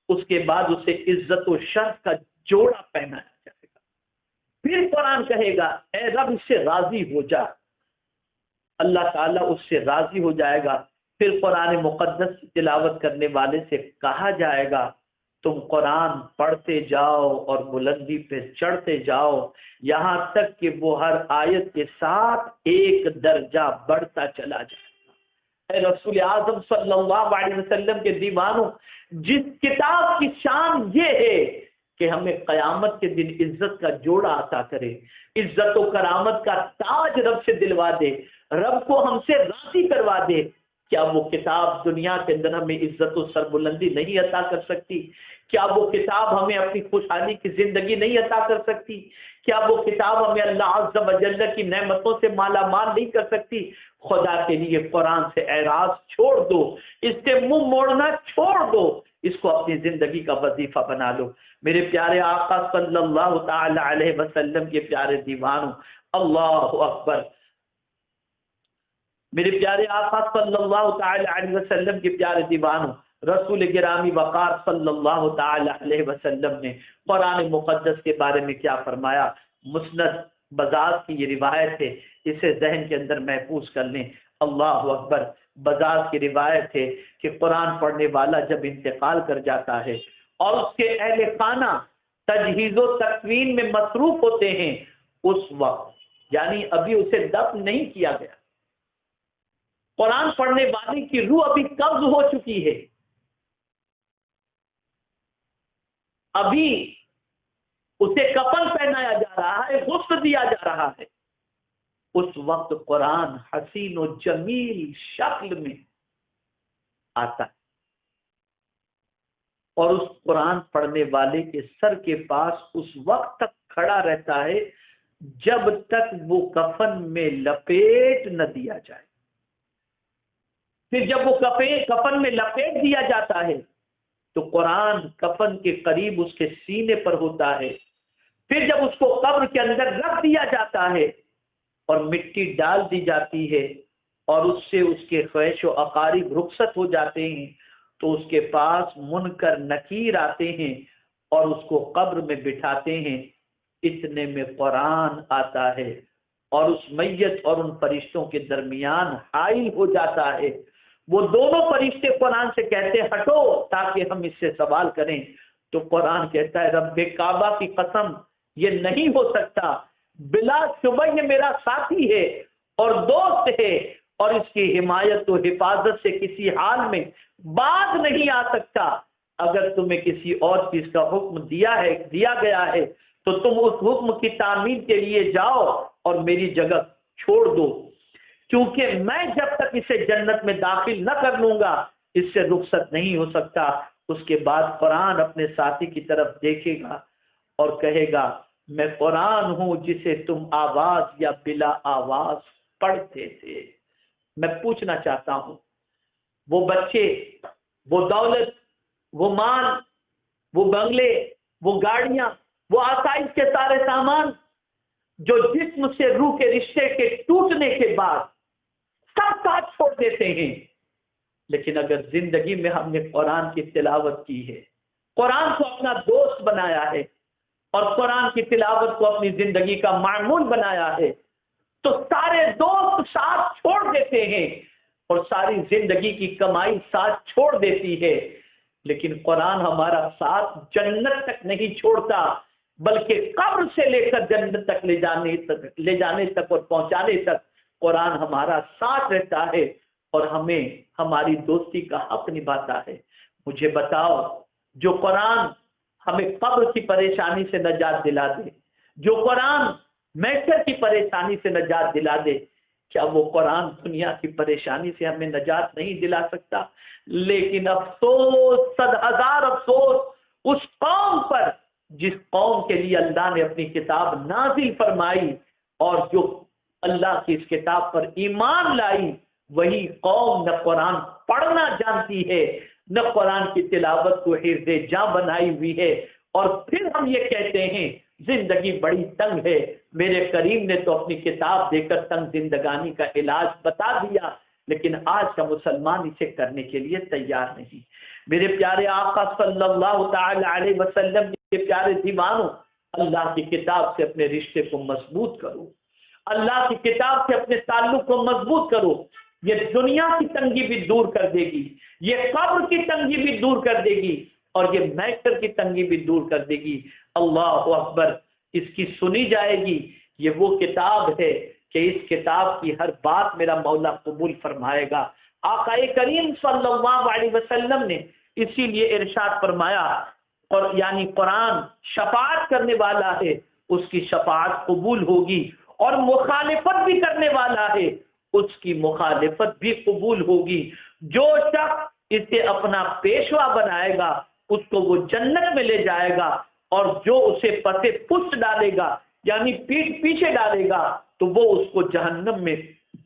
اس کے بعد اسے عزت و شرف کا جوڑا پہنایا جائے گا۔ پھر قرآن کہے گا، اے رب اس سے راضی ہو جا، اللہ تعالیٰ اس سے راضی ہو جائے گا۔ پھر قرآن مقدس کی تلاوت کرنے والے سے کہا جائے گا، تم قرآن پڑھتے جاؤ اور بلندی پہ چڑھتے جاؤ، یہاں تک کہ وہ ہر آیت کے ساتھ ایک درجہ بڑھتا چلا جائے گا۔ اے رسول اعظم صلی اللہ علیہ وسلم کے دیوانوں، جس کتاب کی شان یہ ہے کہ ہمیں قیامت کے دن عزت کا جوڑا عطا کرے، عزت و کرامت کا تاج رب سے دلوا دے، رب کو ہم سے راضی کروا دے، کیا وہ کتاب دنیا کے اندر ہمیں عزت و سربلندی نہیں عطا کر سکتی؟ کیا وہ کتاب ہمیں اپنی خوشحالی کی زندگی نہیں عطا کر سکتی؟ کیا وہ کتاب ہمیں اللہ عز و جل کی نعمتوں سے مالا مال نہیں کر سکتی؟ خدا کے لیے قرآن سے اعراض چھوڑ دو، اس سے منہ موڑنا چھوڑ دو، اس کو اپنی زندگی کا وظیفہ بنا لو۔ میرے پیارے آقا صلی اللہ تعالی علیہ وسلم کے پیارے دیوانوں، اللہ اکبر۔ میرے پیارے آقا صلی اللہ تعالی علیہ وسلم کے پیارے دیوانوں، رسول گرامی وقار صلی اللہ تعالی علیہ وسلم نے قرآن مقدس کے بارے میں کیا فرمایا؟ مسند بزاز کی یہ روایت ہے، اسے ذہن کے اندر محفوظ کر لیں۔ اللہ اکبر. بزاز کی روایت ہے کہ قرآن پڑھنے والا جب انتقال کر جاتا ہے اور اس کے اہل خانہ تجہیز و تکوین میں مصروف ہوتے ہیں، اس وقت یعنی ابھی اسے دفن نہیں کیا گیا، قرآن پڑھنے والے کی روح ابھی قبض ہو چکی ہے، ابھی اسے کفن پہنایا جا رہا ہے، غسل دیا جا رہا ہے، اس وقت قرآن حسین و جمیل شکل میں آتا ہے اور اس قرآن پڑھنے والے کے سر کے پاس اس وقت تک کھڑا رہتا ہے جب تک وہ کفن میں لپیٹ نہ دیا جائے. پھر جب وہ کفن میں لپیٹ دیا جاتا ہے تو قرآن کفن کے قریب اس کے سینے پر ہوتا ہے. پھر جب اس کو قبر کے اندر رکھ دیا جاتا ہے اور مٹی ڈال دی جاتی ہے اور اس سے اس کے خیش و اقارب رخصت ہو جاتے ہیں تو اس کے پاس منکر نکیر آتے ہیں اور اس کو قبر میں بٹھاتے ہیں. اتنے میں قرآن آتا ہے اور اس میت اور ان فرشتوں کے درمیان حائل ہو جاتا ہے. وہ دونوں فرشتے قرآن سے کہتے ہیں ہٹو تاکہ ہم اس سے سوال کریں. تو قرآن کہتا ہے رب کعبہ کی قسم یہ نہیں ہو سکتا، بلا شبہ یہ میرا ساتھی ہے اور دوست ہے اور اس کی حمایت و حفاظت سے کسی حال میں باز نہیں آ سکتا. اگر تمہیں کسی اور چیز کا حکم دیا گیا ہے تو تم اس حکم کی تعمیل کے لیے جاؤ اور میری جگہ چھوڑ دو، کیونکہ میں جب تک اسے جنت میں داخل نہ کر لوں گا اس سے رخصت نہیں ہو سکتا. اس کے بعد قرآن اپنے ساتھی کی طرف دیکھے گا اور کہے گا میں قرآن ہوں جسے تم آواز یا بلا آواز پڑھتے تھے. میں پوچھنا چاہتا ہوں وہ بچے، وہ دولت، وہ مال، وہ بنگلے، وہ گاڑیاں، وہ آسائش کے سارے سامان جو جسم سے روح کے رشتے کے ٹوٹنے کے بعد سب ساتھ چھوڑ دیتے ہیں، لیکن اگر زندگی میں ہم نے قرآن کی تلاوت کی ہے، قرآن کو اپنا دوست بنایا ہے اور قرآن کی تلاوت کو اپنی زندگی کا معمول بنایا ہے تو سارے دوست ساتھ چھوڑ دیتے ہیں اور ساری زندگی کی کمائی ساتھ چھوڑ دیتی ہے. لیکن قرآن ہمارا ساتھ جنت تک نہیں چھوڑتا بلکہ قبر سے لے کر جنت تک لے جانے تک اور پہنچانے تک قرآن ہمارا ساتھ رہتا ہے اور ہمیں ہماری دوستی کا حق نبھاتا ہے. مجھے بتاؤ جو قرآن ہمیں قبر کی پریشانی سے نجات دلا دے، جو قرآن محشر کی پریشانی سے نجات دلا دے، کیا وہ قرآن دنیا کی پریشانی سے ہمیں نجات نہیں دلا سکتا؟ لیکن افسوس، 100,000 افسوس اس قوم پر جس قوم کے لیے اللہ نے اپنی کتاب نازل فرمائی اور جو اللہ کی اس کتاب پر ایمان لائی، وہی قوم نہ قرآن پڑھنا جانتی ہے نہ قرآن کی تلاوت کو حفظ جاں بنائی ہوئی ہے. اور پھر ہم یہ کہتے ہیں زندگی بڑی تنگ ہے. میرے کریم نے تو اپنی کتاب دے کر تنگ زندگانی کا علاج بتا دیا، لیکن آج کا مسلمان اسے کرنے کے لیے تیار نہیں. میرے پیارے آقا صلی اللہ تعالی علیہ وسلم کے پیارے دیوانوں، اللہ کی کتاب سے اپنے رشتے کو مضبوط کرو، اللہ کی کتاب سے اپنے تعلق کو مضبوط کرو. یہ دنیا کی تنگی بھی دور کر دے گی، یہ قبر کی تنگی بھی دور کر دے گی اور یہ محشر کی تنگی بھی دور کر دے گی. اللہ اکبر، اس کی سنی جائے گی. یہ وہ کتاب ہے کہ اس کتاب کی ہر بات میرا مولا قبول فرمائے گا. آقا کریم صلی اللہ علیہ وسلم نے اسی لیے ارشاد فرمایا، اور یعنی قرآن شفاعت کرنے والا ہے، اس کی شفاعت قبول ہوگی، اور مخالفت بھی کرنے والا ہے، اس کی مخالفت بھی قبول ہوگی. جو شخص اسے اپنا پیشوا بنائے گا اس کو وہ جنت میں لے جائے گا، اور جو اسے پتے پشت ڈالے گا یعنی پیٹ پیچھے ڈالے گا تو وہ اس کو جہنم میں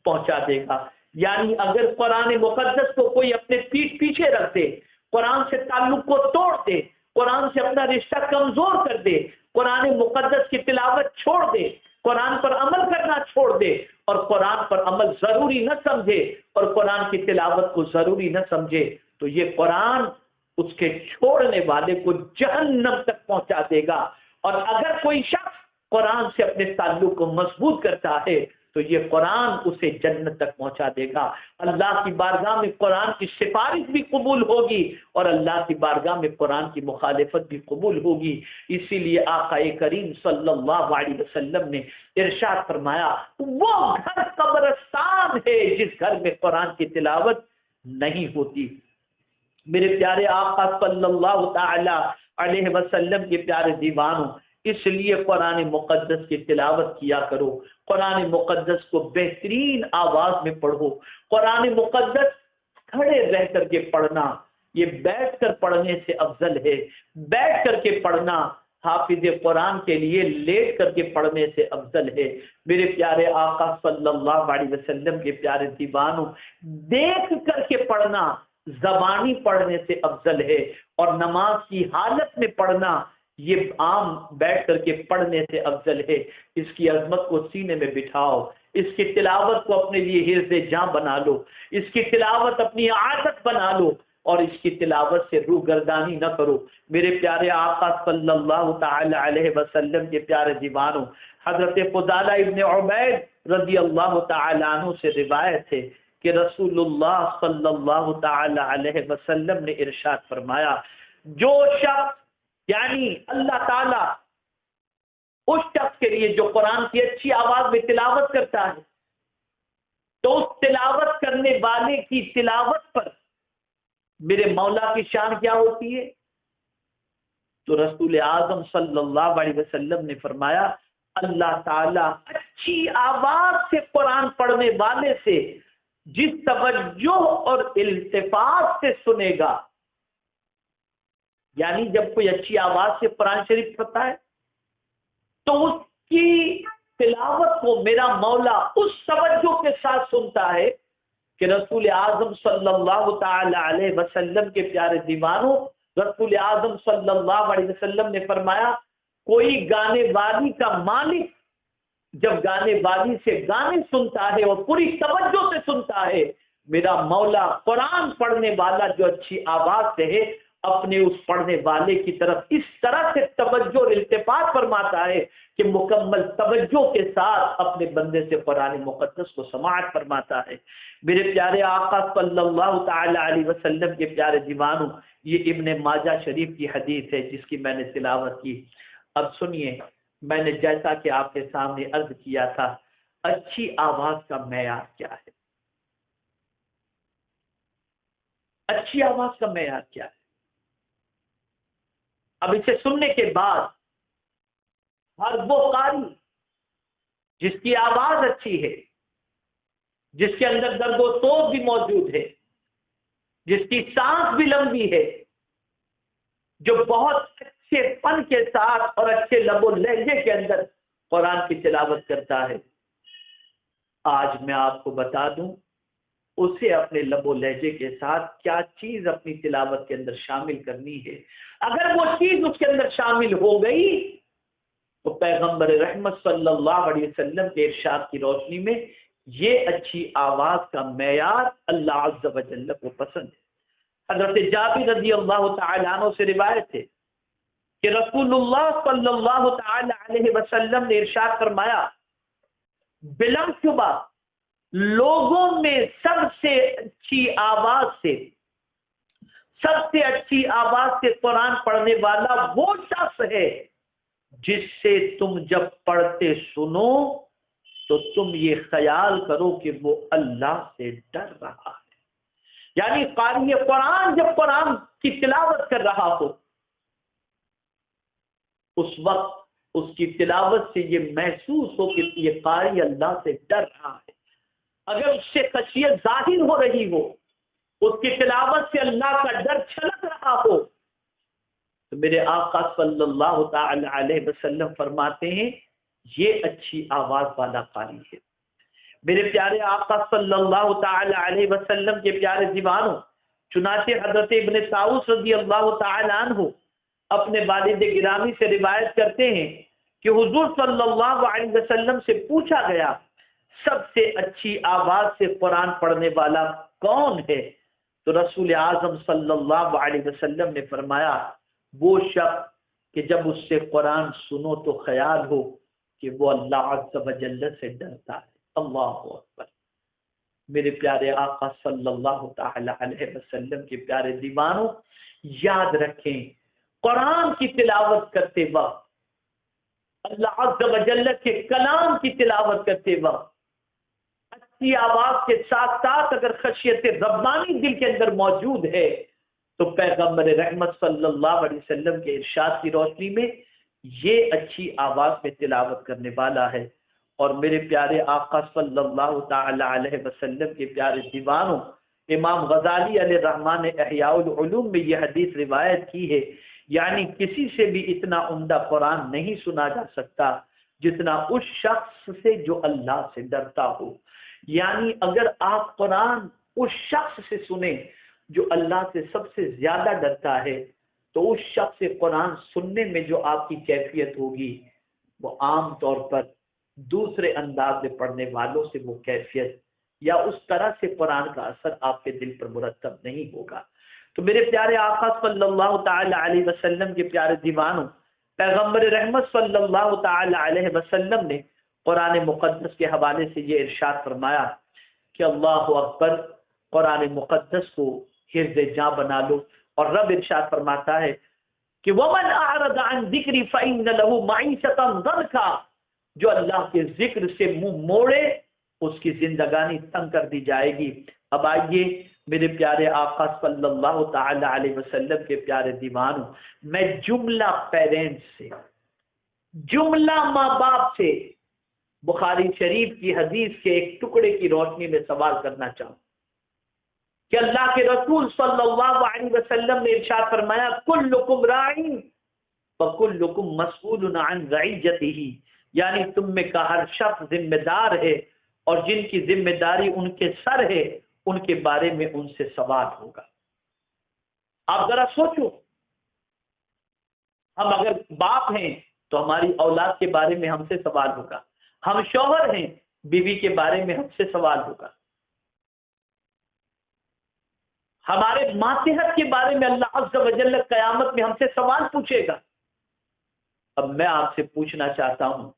پہنچا دے گا. یعنی اگر قرآن مقدس کو کوئی اپنے پیٹ پیچھے رکھ دے، قرآن سے تعلق کو توڑ دے، قرآن سے اپنا رشتہ کمزور کر دے، قرآن مقدس کی تلاوت چھوڑ دے، قرآن پر عمل کرنا چھوڑ دے اور قرآن پر عمل ضروری نہ سمجھے اور قرآن کی تلاوت کو ضروری نہ سمجھے، تو یہ قرآن اس کے چھوڑنے والے کو جہنم تک پہنچا دے گا. اور اگر کوئی شخص قرآن سے اپنے تعلق کو مضبوط کرتا ہے تو یہ قرآن اسے جنت تک پہنچا دے گا۔ اللہ کی بارگاہ میں قرآن کی سفارش بھی قبول ہوگی اور اللہ کی بارگاہ میں قرآن کی مخالفت بھی قبول ہوگی۔ اسی لیے آقا کریم صلی اللہ علیہ وسلم نے ارشاد فرمایا وہ گھر قبرستان ہے جس گھر میں قرآن کی تلاوت نہیں ہوتی۔ میرے پیارے آقا صلی اللہ تعالی علیہ وسلم کے پیارے دیوانوں، اس لیے قرآن مقدس کی تلاوت کیا کرو، قرآن مقدس کو بہترین آواز میں پڑھو۔ قرآن مقدس کھڑے رہ کر کے پڑھنا یہ بیٹھ کر پڑھنے سے افضل ہے، بیٹھ کر کے پڑھنا حافظ قرآن کے لیے لیٹ کر کے پڑھنے سے افضل ہے۔ میرے پیارے آقا صلی اللہ علیہ وسلم کے پیارے دیوانوں، دیکھ کر کے پڑھنا زبانی پڑھنے سے افضل ہے، اور نماز کی حالت میں پڑھنا یہ عام بیٹھ کر کے پڑھنے سے افضل ہے۔ اس کی عظمت کو سینے میں بٹھاؤ، اس کی تلاوت کو اپنے لیے حرز جاں بنا لو، اس کی تلاوت اپنی عادت بنا لو، اور اس کی تلاوت سے روح گردانی نہ کرو۔ میرے پیارے آقا صلی اللہ تعالی علیہ وسلم کے پیارے دیوانوں، حضرت فضالہ ابن عبید رضی اللہ تعالی عنہ سے روایت ہے کہ رسول اللہ صلی اللہ تعالی علیہ وسلم نے ارشاد فرمایا جو شخص یعنی اللہ تعالیٰ اس شخص کے لیے جو قرآن کی اچھی آواز میں تلاوت کرتا ہے تو اس تلاوت کرنے والے کی تلاوت پر میرے مولا کی شان کیا ہوتی ہے؟ تو رسول اعظم صلی اللہ علیہ وسلم نے فرمایا اللہ تعالیٰ اچھی آواز سے قرآن پڑھنے والے سے جس توجہ اور التفات سے سنے گا، یعنی جب کوئی اچھی آواز سے قرآن شریف پڑھتا ہے تو اس کی تلاوت کو میرا مولا اس توجہ کے ساتھ سنتا ہے کہ رسول اعظم صلی اللہ تعالی علیہ وسلم کے پیارے دیوانوں، رسول اعظم صلی اللہ علیہ وسلم نے فرمایا کوئی گانے والی کا مالک جب گانے والی سے گانے سنتا ہے اور پوری توجہ سے سنتا ہے، میرا مولا قرآن پڑھنے والا جو اچھی آواز سے ہے اپنے اس پڑھنے والے کی طرف اس طرح سے توجہ اور التفات فرماتا ہے کہ مکمل توجہ کے ساتھ اپنے بندے سے قرآن مقدس کو سماعت فرماتا ہے۔ میرے پیارے آقا صلی اللہ تعالی علیہ وسلم کے پیارے دیوانوں، یہ ابن ماجہ شریف کی حدیث ہے جس کی میں نے تلاوت کی۔ اب سنیے، میں نے جیسا کہ آپ کے سامنے عرض کیا تھا اچھی آواز کا معیار کیا ہے، اچھی آواز کا معیار کیا ہے۔ اب اسے سننے کے بعد ہر وہ قاری جس کی آواز اچھی ہے، جس کے اندر درد و سوز بھی موجود ہے، جس کی سانس بھی لمبی ہے، جو بہت اچھے فن کے ساتھ اور اچھے لب و لہجے کے اندر قرآن کی تلاوت کرتا ہے، آج میں آپ کو بتا دوں اسے اپنے لب و لہجے کے ساتھ کیا چیز اپنی تلاوت کے اندر شامل کرنی ہے۔ اگر وہ چیز اس کے اندر شامل ہو گئی تو پیغمبر رحمت صلی اللہ علیہ وسلم کے ارشاد کی روشنی میں یہ اچھی آواز کا معیار اللہ عز و جل کو پسند ہے۔ حضرت جابر رضی اللہ تعالی عنہ سے روایت ہے کہ رسول اللہ صلی اللہ تعالی علیہ وسلم نے ارشاد فرمایا بلا شبہ لوگوں میں سب سے اچھی آواز سے قرآن پڑھنے والا وہ شخص ہے جس سے تم جب پڑھتے سنو تو تم یہ خیال کرو کہ وہ اللہ سے ڈر رہا ہے۔ یعنی قاری قرآن جب قرآن کی تلاوت کر رہا ہو اس وقت اس کی تلاوت سے یہ محسوس ہو کہ یہ قاری اللہ سے ڈر رہا ہے۔ اگر اس سے خشیت ظاہر ہو رہی ہو، اس کی تلاوت سے اللہ کا ڈر چھلک رہا ہو، تو میرے آقا صلی اللہ تعالی علیہ وسلم فرماتے ہیں یہ اچھی آواز والا قاری ہے۔ میرے پیارے آقا صلی اللہ تعالی علیہ وسلم کے پیارے دیوانوں، چنانچہ حضرت ابن طاؤس رضی اللہ تعالی عنہ اپنے والد گرامی سے روایت کرتے ہیں کہ حضور صلی اللہ علیہ وسلم سے پوچھا گیا سب سے اچھی آواز سے قرآن پڑھنے والا کون ہے؟ تو رسول اعظم صلی اللہ علیہ وسلم نے فرمایا وہ شخص کہ جب اس سے قرآن سنو تو خیال ہو کہ وہ اللہ عز و جل سے ڈرتا ہے۔ اللہ اکبر. میرے پیارے آقا صلی اللہ تعالی علیہ وسلم کے پیارے دیوانوں، یاد رکھیں قرآن کی تلاوت کرتے وقت، اللہ عز و جل کے کلام کی تلاوت کرتے وقت اچھی آواز کے ساتھ ساتھ اگر خشیت ربانی دل کے اندر موجود ہے تو پیغمبر رحمت صلی اللہ علیہ وسلم کے ارشاد کی روشنی میں یہ اچھی آواز میں تلاوت کرنے والا ہے. اور میرے پیارے آقا صلی اللہ تعالی علیہ وسلم کے پیارے دیوانوں، امام غزالی علیہ الرحمٰن نے احیاء العلوم میں یہ حدیث روایت کی ہے، یعنی کسی سے بھی اتنا عمدہ قرآن نہیں سنا جا سکتا جتنا اس شخص سے جو اللہ سے ڈرتا ہو. یعنی اگر آپ قرآن اس شخص سے سنیں جو اللہ سے سب سے زیادہ ڈرتا ہے تو اس شخص سے قرآن سننے میں جو آپ کی کیفیت ہوگی وہ عام طور پر دوسرے انداز میں پڑھنے والوں سے وہ کیفیت یا اس طرح سے قرآن کا اثر آپ کے دل پر مرتب نہیں ہوگا. تو میرے پیارے آقا صلی اللہ تعالی علیہ وسلم کے پیارے دیوانوں، پیغمبر رحمت صلی اللہ تعالی علیہ وسلم نے قرآن مقدس کے حوالے سے یہ ارشاد فرمایا کہ اللہ اکبر، قرآن مقدس کو حفظ جاں بنا لو. اور رب ارشاد فرماتا ہے کہ وَمَنْ أَعْرَضَ عَنْ ذِكْرِي فَإِنَّ لَهُ مَعِيشَةً ضَنْكًا، جو اللہ کے ذکر سے منہ موڑے اس کی زندگانی تنگ کر دی جائے گی. اب آئیے میرے پیارے آقا صلی اللہ تعالی علیہ وسلم کے پیارے دیوانوں، میں جملہ پیرنٹس سے، جملہ ماں باپ سے بخاری شریف کی حدیث کے ایک ٹکڑے کی روشنی میں سوال کرنا چاہوں کہ اللہ کے رسول صلی اللہ علیہ وسلم نے ارشاد فرمایا کلکم راعٍ وکلکم مسئول عن رعیتہ، یعنی تم میں کا ہر شخص ذمہ دار ہے اور جن کی ذمہ داری ان کے سر ہے ان کے بارے میں ان سے سوال ہوگا. آپ ذرا سوچو، ہم اگر باپ ہیں تو ہماری اولاد کے بارے میں ہم سے سوال ہوگا، ہم شوہر ہیں بیوی کے بارے میں ہم سے سوال ہوگا، ہمارے ماتحت کے بارے میں اللہ عز و جل قیامت میں ہم سے سوال پوچھے گا. اب میں آپ سے پوچھنا چاہتا ہوں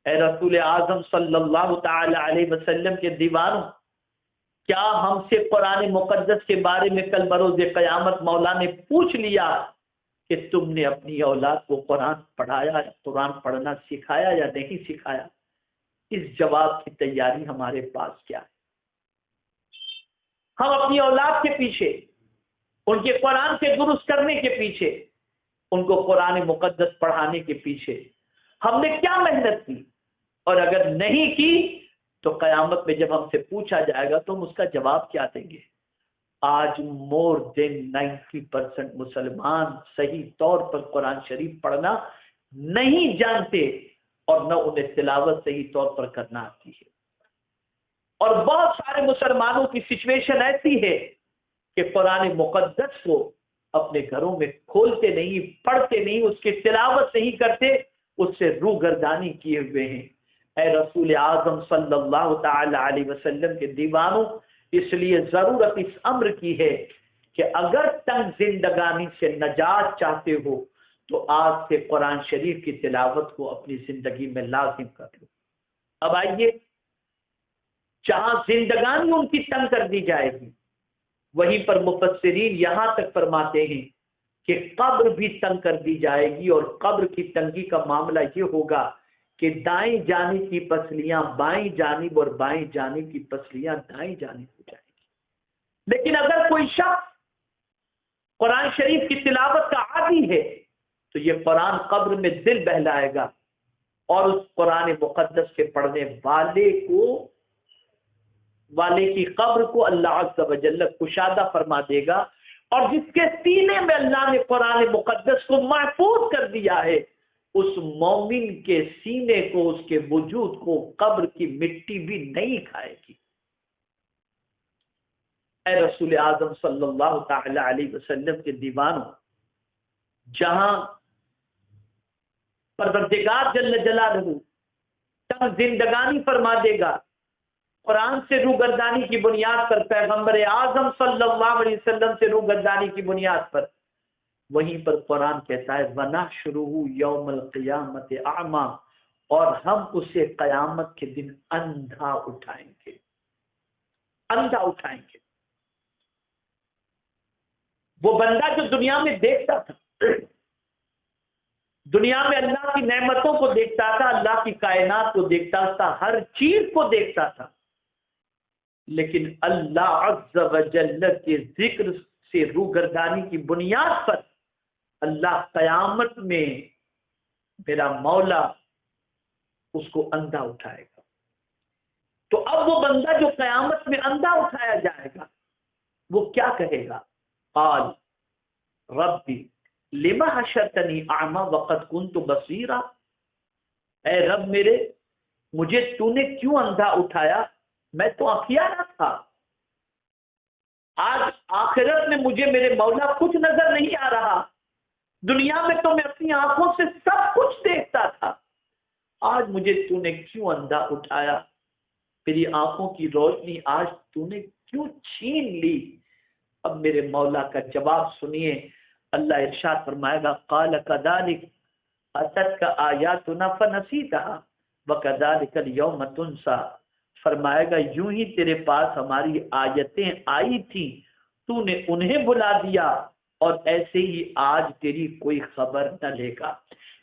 اے رسول اعظم صلی اللہ تعالی علیہ وسلم کے دیوانوں، کیا ہم سے قرآن مقدس کے بارے میں کل بروز قیامت مولا نے پوچھ لیا کہ تم نے اپنی اولاد کو قرآن پڑھایا، قرآن پڑھنا سکھایا یا نہیں سکھایا؟ اس جواب کی تیاری ہمارے پاس کیا ہے؟ ہم اپنی اولاد کے پیچھے، ان کے قرآن کے درست کرنے کے پیچھے، ان کو قرآن مقدس پڑھانے کے پیچھے ہم نے کیا محنت کی؟ اور اگر نہیں کی تو قیامت میں جب ہم سے پوچھا جائے گا تو ہم اس کا جواب کیا دیں گے؟ آج مور دین 90% مسلمان صحیح طور پر قرآن شریف پڑھنا نہیں جانتے اور نہ انہیں تلاوت صحیح طور پر کرنا آتی ہے. اور بہت سارے مسلمانوں کی سچویشن ایسی ہے کہ قرآن مقدس کو اپنے گھروں میں کھولتے نہیں، پڑھتے نہیں، اس کی تلاوت نہیں کرتے، اس سے روگردانی کیے ہوئے ہیں. اے رسول اعظم صلی اللہ تعالی علیہ وسلم کے دیوانوں، اس لیے ضرورت اس امر کی ہے کہ اگر تنگ زندگانی سے نجات چاہتے ہو تو آج سے قرآن شریف کی تلاوت کو اپنی زندگی میں لازم کر لو. اب آئیے، جہاں زندگانی ان کی تنگ کر دی جائے گی وہیں پر مفسرین یہاں تک فرماتے ہیں کہ قبر بھی تنگ کر دی جائے گی، اور قبر کی تنگی کا معاملہ یہ ہوگا کہ دائیں جانب کی پسلیاں بائیں جانب اور بائیں جانب کی پسلیاں دائیں جانب ہو جائیں گی. لیکن اگر کوئی شخص قرآن شریف کی تلاوت کا عادی ہے تو یہ قرآن قبر میں دل بہلائے گا اور اس قرآن مقدس کے پڑھنے والے کی قبر کو اللہ عز و جل کشادہ فرما دے گا، اور جس کے سینے میں اللہ نے قرآن مقدس کو محفوظ کر دیا ہے اس مومن کے سینے کو، اس کے وجود کو قبر کی مٹی بھی نہیں کھائے گی. اے رسول اعظم صلی اللہ تعالی علیہ وسلم کے دیوانوں، جہاں پروردگار جل جلالہ تنگ زندگانی فرما دے گا قرآن سے روگردانی کی بنیاد پر، پیغمبر اعظم صلی اللہ علیہ وسلم سے روگردانی کی بنیاد پر، وہیں پر قرآن کہتا ہے وَنَحْشُرُهُ يَوْمَ الْقِيَامَةِ أَعْمَى، اور ہم اسے قیامت کے دن اندھا اٹھائیں گے، اندھا اٹھائیں گے۔ وہ بندہ جو دنیا میں دیکھتا تھا، دنیا میں اللہ کی نعمتوں کو دیکھتا تھا، اللہ کی کائنات کو دیکھتا تھا، ہر چیز کو دیکھتا تھا، لیکن اللہ عز و جل کے ذکر سے روگردانی کی بنیاد پر اللہ قیامت میں میرا مولا اس کو اندھا اٹھائے گا۔ تو اب وہ بندہ جو قیامت میں اندھا اٹھایا جائے گا وہ کیا کہے گا؟ قال ربی لما حشرتنی اعمی وقد کنت بصیرا، اے رب میرے، مجھے تو نے کیوں اندھا اٹھایا؟ میں تو عقیارہ تھا۔ آج آخرت میں مجھے میرے مولا کچھ نظر نہیں آ رہا، دنیا میں تو میں اپنی آنکھوں سے سب کچھ دیکھتا تھا، آج مجھے تو نے کیوں اندھا اٹھایا؟ میری آنکھوں کی روشنی آج تو نے کیوں چھین لی؟ اب میرے مولا کا جواب سنیے، اللہ ارشاد فرمائے گا قال كذلك اتتك آیاتنا فنسیتها وكذلك اليوم تنسى، فرمائے گا یوں ہی تیرے پاس ہماری آیتیں آئی تھی، تو نے انہیں بھلا دیا اور ایسے ہی آج تیری کوئی خبر نہ لے گا۔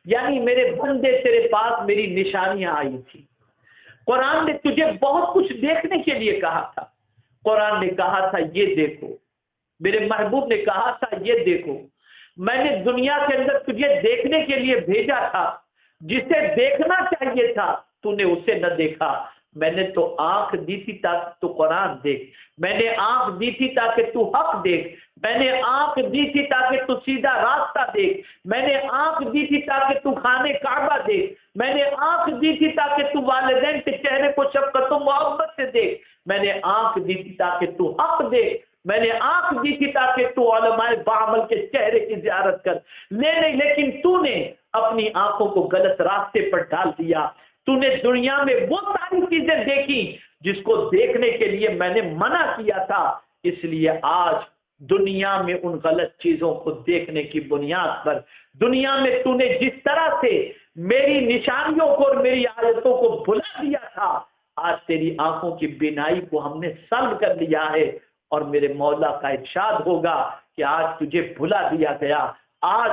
یعنی میرے بندے تیرے پاس میری نشانیاں آئی تھی، قرآن نے تجھے بہت کچھ دیکھنے کے لیے کہا تھا، قرآن نے کہا تھا یہ دیکھو، میرے محبوب نے کہا تھا یہ دیکھو، میں نے دنیا کے اندر تجھے دیکھنے کے لیے بھیجا تھا، جسے دیکھنا چاہیے تھا تو نے اسے نہ دیکھا، میں نے تو آنکھ دی تھی تاکہ تو قرآن دیکھ، میں نے آنکھ دی تھی تاکہ تو حق دیکھ، میں نے آنکھ دی تھی تاکہ تو سیدھا راستہ دیکھ، میں نے آنکھ دی تھی تاکہ تو خانے کعبہ دیکھ، میں نے آنکھ دی تھی تاکہ تو والدین کے چہرے کو شفقت و محبت سے دیکھ، میں نے آنکھ دی تھی تاکہ تو حق دیکھ، میں نے آنکھ دی تھی تاکہ تو علماء بعمل کے چہرے کی زیارت کر نہیں، لیکن تو نے اپنی آنکھوں کو غلط راستے پر ڈال دیا، تو نے دنیا میں وہ ساری چیزیں دیکھی جس کو دیکھنے کے لیے میں نے منع کیا تھا، اس لیے آج دنیا میں ان غلط چیزوں کو دیکھنے کی بنیاد پر دنیا میں تو نے جس طرح سے میری نشانیوں کو اور میری آیتوں کو بھلا دیا تھا، آج تیری آنکھوں کی بینائی کو ہم نے سلب کر لیا ہے، اور میرے مولا کا ارشاد ہوگا کہ آج تجھے بھلا دیا گیا، آج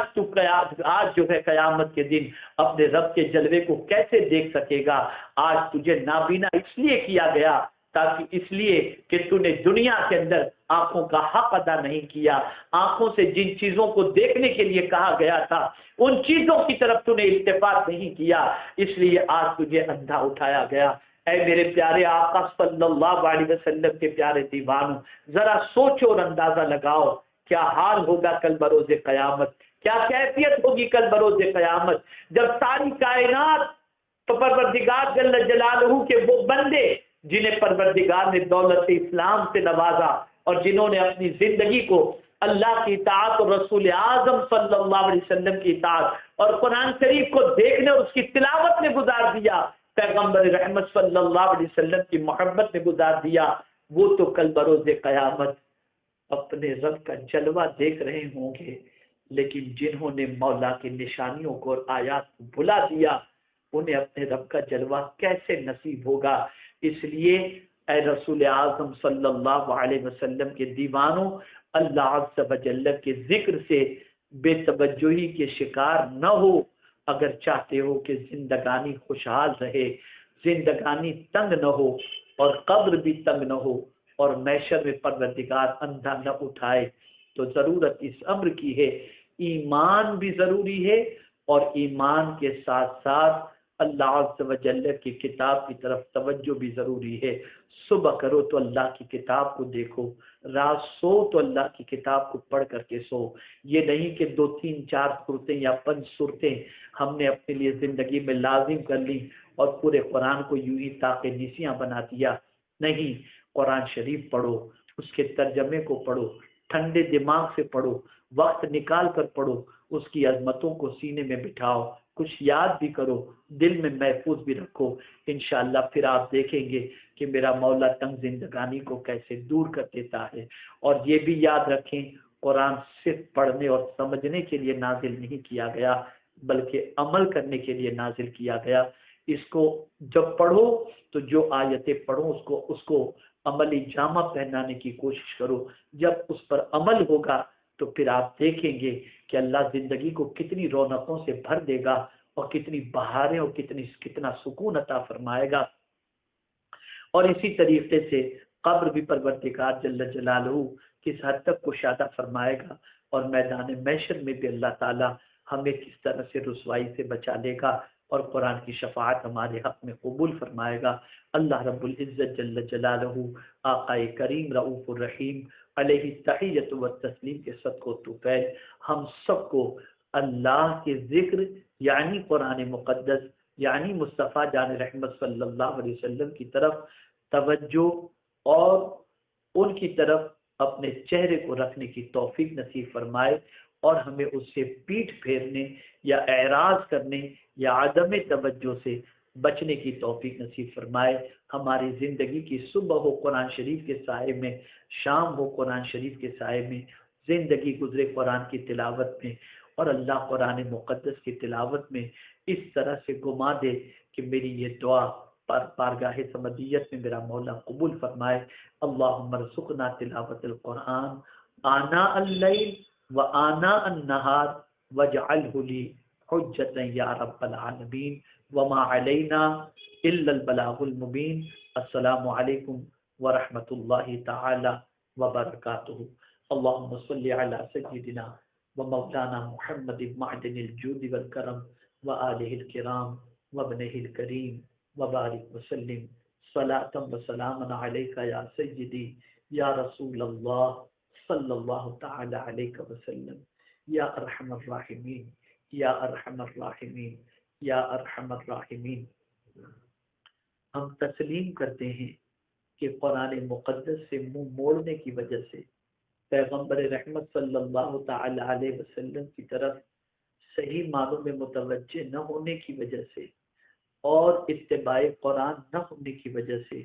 جو ہے قیامت کے دن اپنے رب کے جلوے کو کیسے دیکھ سکے گا؟ آج تجھے نابینا اس لیے کیا گیا تاکہ اس لیے کہ تو نے دنیا کے اندر آنکھوں کا حق ادا نہیں کیا، آنکھوں سے جن چیزوں کو دیکھنے کے لیے کہا گیا تھا ان چیزوں کی طرف تو نے التفات نہیں کیا، اس لیے آج تجھے اندھا اٹھایا گیا۔ اے میرے پیارے آقا صلی اللہ علیہ وسلم کے پیارے دیوانوں، ذرا سوچو اور اندازہ لگاؤ کیا حال ہوگا کل بروز قیامت، کیا کیفیت ہوگی کل بروز قیامت، جب ساری کائنات تو پروردگار جل جلالہ کے وہ بندے جنہیں پروردگار نے دولت اسلام سے نوازا اور جنہوں نے اپنی زندگی کو اللہ کی اطاعت اور رسول اعظم صلی اللہ علیہ وسلم کی اطاعت اور قرآن شریف کو دیکھنے اور اس کی تلاوت میں گزار دیا، پیغمبر رحمت صلی اللہ علیہ وسلم کی محبت میں گزار دیا، وہ تو کل بروز قیامت اپنے رب کا جلوہ دیکھ رہے ہوں گے، لیکن جنہوں نے مولا کی نشانیوں کو اور آیات کو بھلا دیا انہیں اپنے رب کا جلوہ کیسے نصیب ہوگا؟ اس لیے اے رسول اعظم صلی اللہ علیہ وسلم کے دیوانوں، اللہ عز و جل کے ذکر سے بے توجہی کے شکار نہ ہو۔ اگر چاہتے ہو کہ زندگانی خوشحال رہے، زندگانی تنگ نہ ہو اور قبر بھی تنگ نہ ہو اور محشر میں پروردگار اندھا نہ اٹھائے، تو ضرورت اس امر کی ہے، ایمان بھی ضروری ہے اور ایمان کے ساتھ ساتھ اللہ عز و جل کی کتاب کی طرف توجہ بھی ضروری ہے۔ صبح کرو تو اللہ کی کتاب کو دیکھو، رات سو تو اللہ کی کتاب کو پڑھ کر کے سو، یہ نہیں کہ 2 3 4 صورتیں یا 5 صورتیں ہم نے اپنے لیے زندگی میں لازم کر لی اور پورے قرآن کو یوں ہی طاقے نسیاں بنا دیا۔ نہیں، قرآن شریف پڑھو، اس کے ترجمے کو پڑھو، ٹھنڈے دماغ سے پڑھو، وقت نکال کر پڑھو، اس کی عظمتوں کو سینے میں بٹھاؤ، کچھ یاد بھی کرو، دل میں محفوظ بھی رکھو، انشاءاللہ پھر آپ دیکھیں گے کہ میرا مولا تنگ زندگانی کو کیسے دور کر دیتا ہے۔ اور یہ بھی یاد رکھیں، قرآن صرف پڑھنے اور سمجھنے کے لیے نازل نہیں کیا گیا بلکہ عمل کرنے کے لیے نازل کیا گیا۔ اس کو جب پڑھو تو جو آیتیں پڑھو اس کو عملی جامہ پہنانے کی کوشش کرو. جب اس پر عمل ہوگا تو پھر آپ دیکھیں گے کہ اللہ زندگی کو کتنی رونقوں سے بھر دے گا اور کتنی بہاریں اور کتنا سکون عطا فرمائے گا. اور اسی طریقے سے قبر بھی پروردگار جل جلالہ کس حد تک کشادہ فرمائے گا، اور میدان محشر میں بھی اللہ تعالی ہمیں کس طرح سے رسوائی سے بچا لے گا اور قرآن کی شفاعت ہمارے حق میں قبول فرمائے گا. اللہ رب العزت جل جلالہ آقا کریم رؤوف الرحیم علیہ التحیۃ والتسلیم کے صدقہ و طفیل ہم سب کو اللہ کے ذکر یعنی قرآن مقدس یعنی مصطفیٰ جان رحمت صلی اللہ علیہ وسلم کی طرف توجہ اور ان کی طرف اپنے چہرے کو رکھنے کی توفیق نصیب فرمائے، اور ہمیں اس سے پیٹھ پھیرنے یا اعراض کرنے یا عدم توجہ سے بچنے کی توفیق نصیب فرمائے. ہماری زندگی کی صبح ہو قرآن شریف کے سائے میں، شام ہو قرآن شریف کے سائے میں، زندگی گزرے قرآن کی تلاوت میں، اور اللہ قرآن مقدس کی تلاوت میں اس طرح سے گما دے کہ میری یہ دعا بارگاہ سمدیت میں میرا مولا قبول فرمائے. اللہم ارزقنا تلاوت القرآن آناء اللیل و آناء النہار واجعلہ لی حجتا یا رب العالمین وما علینا الا البلاغ المبین. السلام علیکم ورحمۃ اللہ تعالی وبرکاتہ. اللہم صلی علی سیدنا ومولانا محمد معدن الجود والکرم وآلہ الکرام وابنہ الکریم وبارک وسلم صلاۃ وسلام علیک یا سیدی یا رسول اللہ صلی اللہ تعالی علیہ وسلم یا ارحم الراحمین یا ارحم الراحمین یا ارحم الراحمین. ہم تسلیم کرتے ہیں کہ قرآن مقدس سے منہ موڑنے کی وجہ سے، پیغمبر رحمت صلی اللہ تعالی علیہ وسلم کی طرف صحیح معنوں میں متوجہ نہ ہونے کی وجہ سے اور اتباع قرآن نہ ہونے کی وجہ سے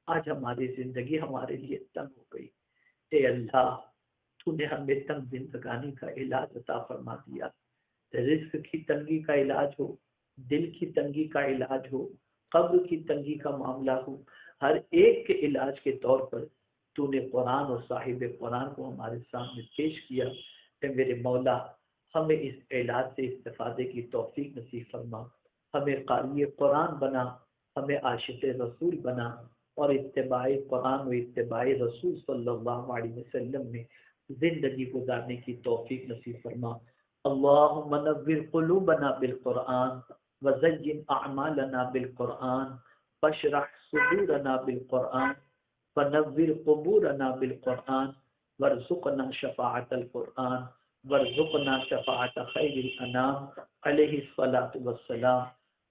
آج ہماری زندگی ہمارے لیے تنگ ہو گئی. اے اللہ، تو نے ہمیں تنگ زندگانی کا علاج عطا فرما دیا. رزق کی تنگی کا علاج ہو، دل کی تنگی کا علاج ہو، قبر کی تنگی کا معاملہ ہو، ہر ایک کے علاج کے طور پر تو نے قرآن اور صاحب قرآن کو ہمارے سامنے پیش کیا. اے میرے مولا، ہمیں اس علاج سے استفادے کی توفیق نصیب فرما. ہمیں قاری قرآن بنا، ہمیں عاشق رسول بنا، اور اتباع قرآن و اتباع رسول صلی اللہ علیہ وسلم میں زندگی گزارنے کی توفیق نصیب فرما. اللہم نور قلوبنا بالقرآن وزین اعمالنا بالقرآن واشرح صدورنا بالقرآن ونور قبورنا بالقرآن وارزقنا شفاعت القرآن وارزقنا شفاعت خیر الانام علیہ الصلاۃ والسلام.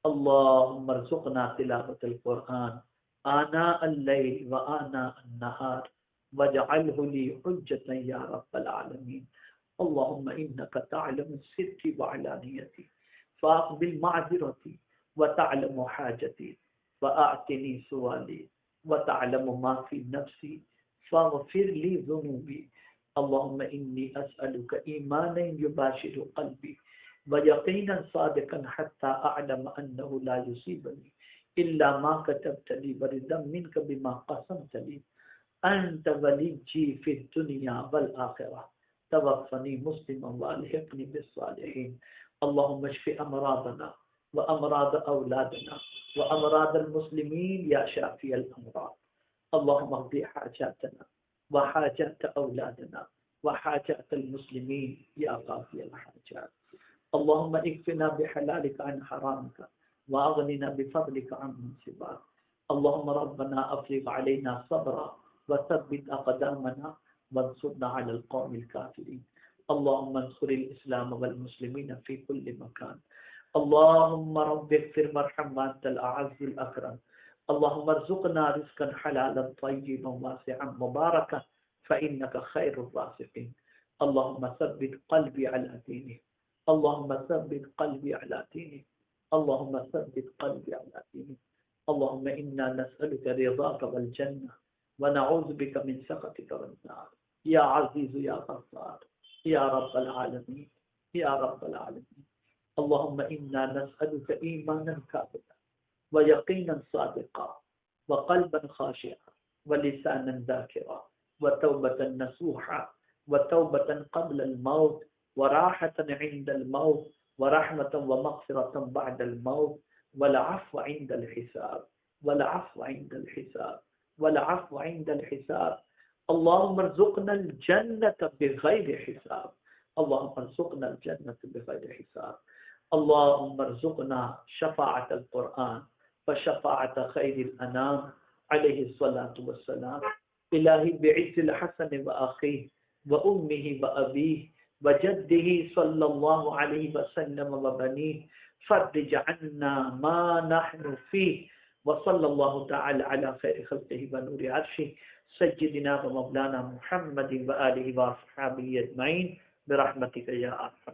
اللہم ارزقنا تلاوت القرآن آناء اللیل و آناء النہار واجعلہ لی حجتا یا رب العالمین. اللہم انکا تعلم صدقی وعلانیتی فاقبل معذرتی وتعلم حاجتی واعتنی سوالی وتعلم ما فی نفسی فاغفر لی ذنوبی. اللہم انی اسألک ایمانا یباشر قلبی ویقینا صادقا حتی اعلم انه لا یصیبنی الا ما كتبت لي ورضا منك بما قسمت لي. انت وليي في الدنيا والاخره توفني مسلما والحقني بالصالحين. اللهم اشف امراضنا وامراض اولادنا وامراض المسلمين يا شافي الامراض. اللهم اقض حاجاتنا وحاجات اولادنا وحاجات المسلمين يا قاضي الحاجات. اللهم اكفنا بحلالك عن حرامك واغننا بفضلك عن من سواك. اللهم ربنا افرغ علينا صبرا وثبت اقدامنا وانصرنا على القوم الكافرين. اللهم انصر الاسلام والمسلمين في كل مكان. اللهم رب اغفر وارحم وانت الاعز الاكرم. اللهم ارزقنا رزقا حلالا طيبا واسعا مباركا فانك خير الرازقين. اللهم ثبت قلبي على دينك. اللهم ثبت قلبي على دينك. اللهم ثبت قلبي على دينك. اللهم إنا نسألك رضاك والجنة ونعوذ بك من سخطك والنار. يا عزيز يا غفار يا رب العالمين يا رب العالمين. اللهم إنا نسألك إيمانا كاملا ويقينا صادقا وقلبا خاشعا ولسانا ذاكرا وتوبة نصوحا وتوبة قبل الموت وراحة عند الموت ورحمة ومغفرة بعد الموت والعفو عند الحساب والعفو عند الحساب والعفو عند الحساب. اللهم ارزقنا الجنة بغير حساب. اللهم ارزقنا الجنة بغير حساب. اللهم ارزقنا شفاعة القرآن وشفاعة خير الأنام عليه الصلاة والسلام. إلهي بعز الحسن وأخيه وأمه وأبيه وجده صلى الله عليه وسلم وبنيه فرج عنا ما نحن فيه. وصلى الله تعالى على خير خلقه ونور عرشه سيدنا ومولانا محمد وآله وصحبه أجمعين برحمتك يا أرحم